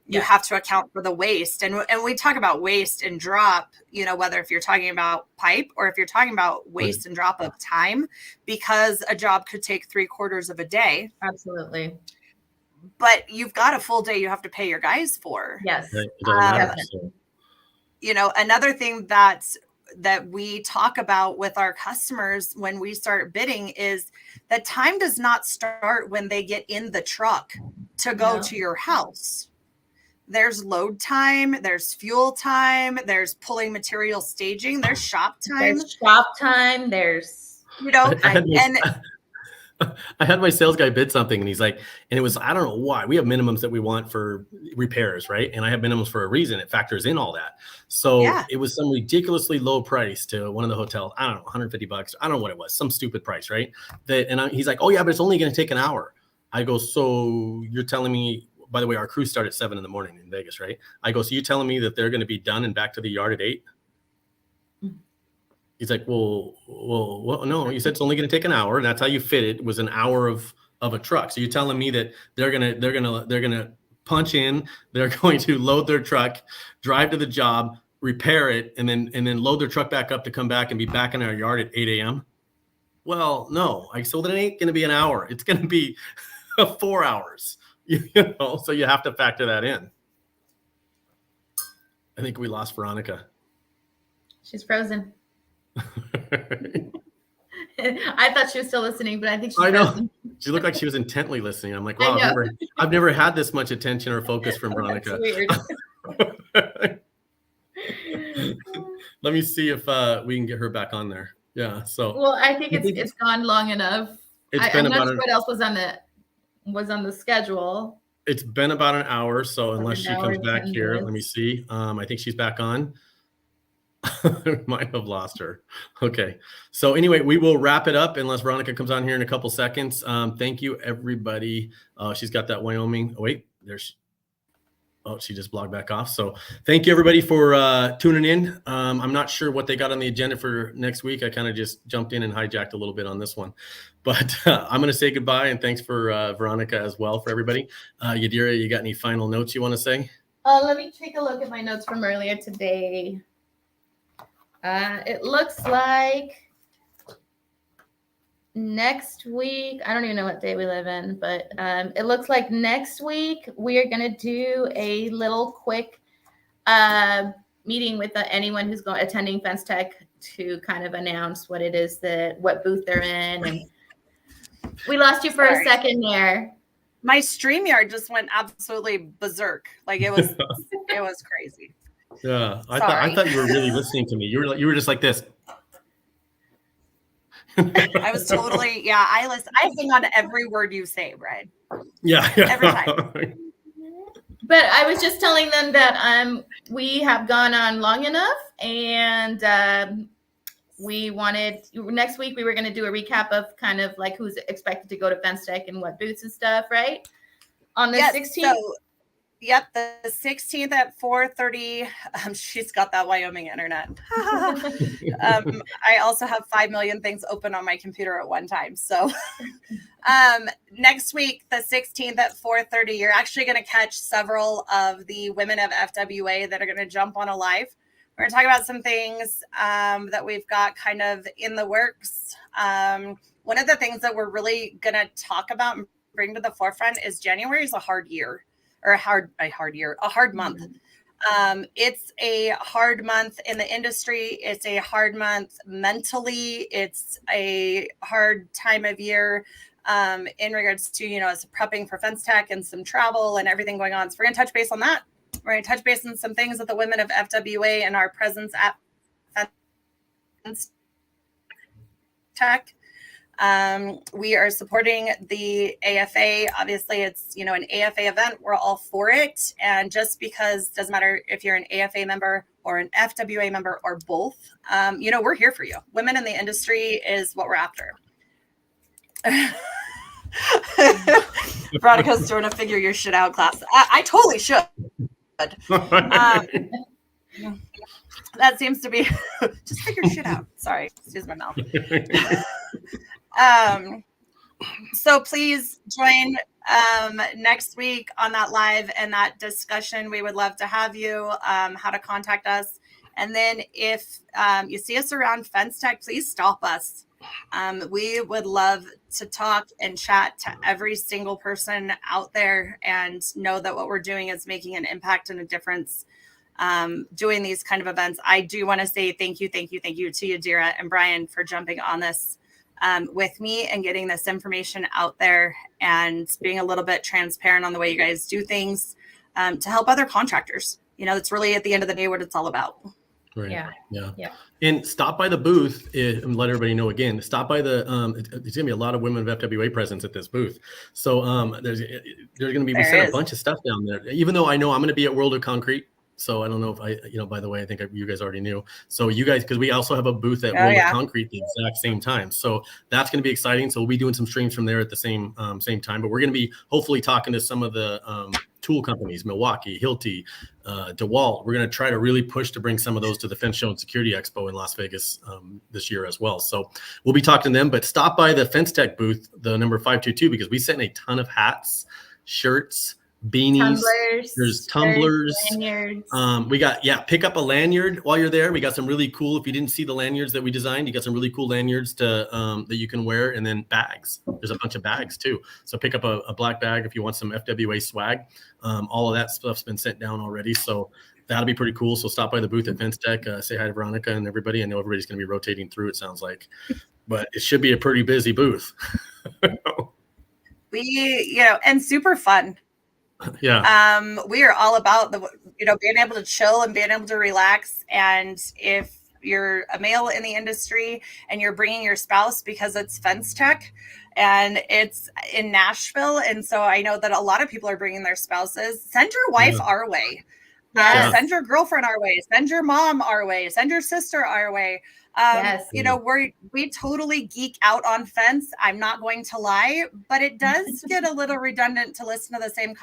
you have to account for the waste. And we talk about waste and drop, whether if you're talking about pipe or if you're talking about waste and drop of time, because a job could take 3/4 of a day. Absolutely. But you've got a full day you have to pay your guys for. Yes. Another thing that we talk about with our customers when we start bidding is that time does not start when they get in the truck to go to your house. There's load time, there's fuel time, there's pulling material staging, there's shop time. There's I had my sales guy bid something, and he's like, and it was, I don't know why, we have minimums that we want for repairs, right? And I have minimums for a reason. It factors in all that. So it was some ridiculously low price to one of the hotels. I don't know, $150. I don't know what it was, some stupid price, right? He's like, oh yeah, but it's only going to take an hour. I go, so you're telling me, by the way, our crews start at 7 a.m. in Vegas, right? I go, so you're telling me that they're going to be done and back to the yard at 8? He's like, well, no, you said it's only going to take an hour, and that's how you fit it. It was an hour of a truck. So you're telling me that they're gonna punch in, they're going to load their truck, drive to the job, repair it, and then load their truck back up to come back and be back in our yard at 8 a.m. Well, no, so that ain't going to be an hour. It's going to be 4 hours. So you have to factor that in. I think we lost Veronica. She's frozen. I thought she was still listening, but I think she's frozen. She looked like she was intently listening. I'm like, wow, I've never had this much attention or focus from Veronica. That's weird. Let me see if we can get her back on there. Yeah. So. Well, I think it's gone long enough. I'm not sure what else was on the schedule. It's been about an hour, so unless she comes back here, let me see. I think she's back on. Might have lost her. Okay. So anyway, we will wrap it up unless Veronica comes on here in a couple seconds. Thank you, everybody. She's got that Wyoming. Oh, wait, she just blogged back off. So thank you, everybody, for tuning in. I'm not sure what they got on the agenda for next week. I kind of just jumped in and hijacked a little bit on this one. But I'm going to say goodbye, and thanks for Veronica as well for everybody. Yadira, you got any final notes you want to say? Let me take a look at my notes from earlier today. It looks like next week, I don't even know what day we live in, but it looks like next week we are going to do a little quick meeting with anyone who's attending Fence Tech to kind of announce what it is what booth they're in. And we lost you for a second there. My StreamYard just went absolutely berserk. Like it was crazy. Yeah, I thought you were really listening to me. You were just like this. I was totally, I listen. I hang on to every word you say, Brian. Yeah. Every time. But I was just telling them that we have gone on long enough, and next week we were going to do a recap of kind of like who's expected to go to Fence Tech and what booths and stuff, right? On the 16th. Yep, the 16th at 4:30. She's got that Wyoming internet. I also have 5 million things open on my computer at one time. So next week, the 16th at 4:30, you're actually going to catch several of the women of FWA that are going to jump on a live. We're going to talk about some things that we've got kind of in the works. One of the things that we're really going to talk about and bring to the forefront is January is a hard year. Or a hard month. It's a hard month in the industry. It's a hard month mentally. It's a hard time of year in regards to, it's prepping for Fence Tech and some travel and everything going on. So we're going to touch base on that. We're going to touch base on some things with the women of FWA and our presence at Fence Tech. We are supporting the AFA. Obviously, it's, an AFA event. We're all for it. And just because it doesn't matter if you're an AFA member or an FWA member or both, we're here for you. Women in the industry is what we're after. Veronica's doing a figure your shit out class. I totally should. That seems to be just figure shit out. Sorry, excuse my mouth. So please join next week on that live and that discussion. We would love to have you, how to contact us. And then if you see us around Fence Tech, please stop us. We would love to talk and chat to every single person out there and know that what we're doing is making an impact and a difference. Doing these kind of events. I do want to say thank you to Yadira and Brian for jumping on this with me and getting this information out there and being a little bit transparent on the way you guys do things to help other contractors. That's really at the end of the day what it's all about. Right. Yeah. And stop by the booth and let everybody know again. Stop by there's going to be a lot of women of FWA presence at this booth. So there's going to be we set a bunch of stuff down there. Even though I know I'm going to be at World of Concrete. So I don't know if by the way, I think you guys already knew. So you guys, because we also have a booth at World of Concrete the exact same time. So that's going to be exciting. So we'll be doing some streams from there at the same time. But we're going to be hopefully talking to some of the tool companies, Milwaukee, Hilti, DeWalt. We're going to try to really push to bring some of those to the Fence Show and Security Expo in Las Vegas this year as well. So we'll be talking to them, but stop by the Fence Tech booth, the number 522, because we sent a ton of hats, shirts, beanies, there's tumblers, lanyards. We got, pick up a lanyard while you're there. We got some really cool, if you didn't see the lanyards that we designed, you got some really cool lanyards to that you can wear, and then bags. There's a bunch of bags too. So pick up a black bag if you want some FWA swag. All of that stuff's been sent down already. So that'll be pretty cool. So stop by the booth at Fence Tech, say hi to Veronica and everybody. I know everybody's going to be rotating through, it sounds like, but it should be a pretty busy booth. And super fun. Yeah. We are all about being able to chill and being able to relax. And if you're a male in the industry and you're bringing your spouse, because it's Fence Tech and it's in Nashville, and so I know that a lot of people are bringing their spouses, send your wife our way. Send your girlfriend our way. Send your mom our way. Send your sister our way. We totally geek out on fence. I'm not going to lie, but it does get a little redundant to listen to the same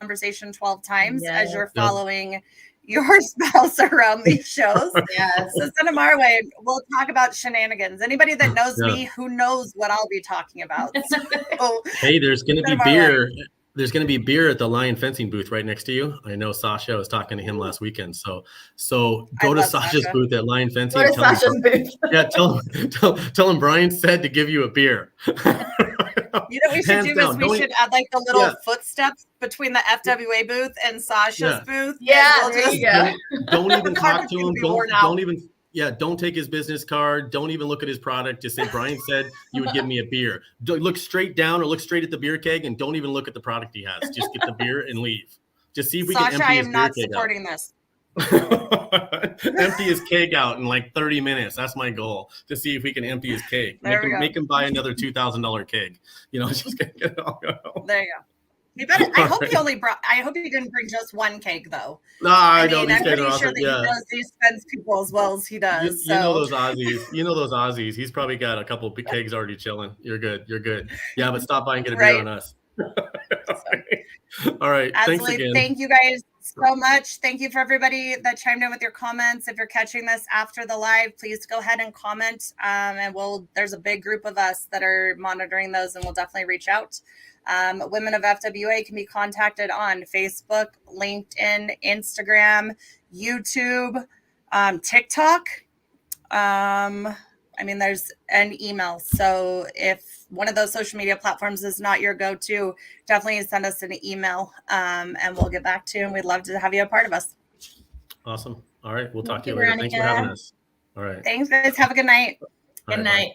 conversation 12 times as you're following your spouse around these shows. So send them our way. We'll talk about shenanigans. Anybody that knows me, who knows what I'll be talking about. So, hey, there's going to be beer. There's going to be beer at the Lion Fencing booth right next to you. I know Sasha, I was talking to him last weekend. So go to Sasha's booth at Lion Fencing. Go to Sasha's booth. Tell him Brian said to give you a beer. You know what we should do is we should add like the little footsteps between the FWA booth and Sasha's booth. Yeah, there you go. Don't even talk to him. Don't take his business card. Don't even look at his product. Just say, Brian said you would give me a beer. Look straight down or look straight at the beer keg and don't even look at the product he has. Just get the beer and leave. Just see if we can empty his beer keg out. Sasha, I am not supporting this. Empty his keg out in like 30 minutes. That's my goal, to see if we can empty his keg. Make him buy another $2,000 keg. Just get it all go. There you go. I hope he didn't bring just one cake though. No, I don't. I'm pretty sure that he knows these fence people as well as he does. You know those Aussies. He's probably got a couple big kegs already chilling. You're good. Yeah, but stop by and get a beer on us. All right. Absolutely. Thanks again. Thank you guys so much. Thank you for everybody that chimed in with your comments. If you're catching this after the live, please go ahead and comment. And there's a big group of us that are monitoring those, and we'll definitely reach out. Women of FWA can be contacted on Facebook, LinkedIn, Instagram, YouTube, TikTok. There's an email. So if one of those social media platforms is not your go-to, definitely send us an email and we'll get back to you. And we'd love to have you a part of us. Awesome. All right. We'll talk to you later. Thanks for having us. All right. Thanks, guys. Have a good night. Good night.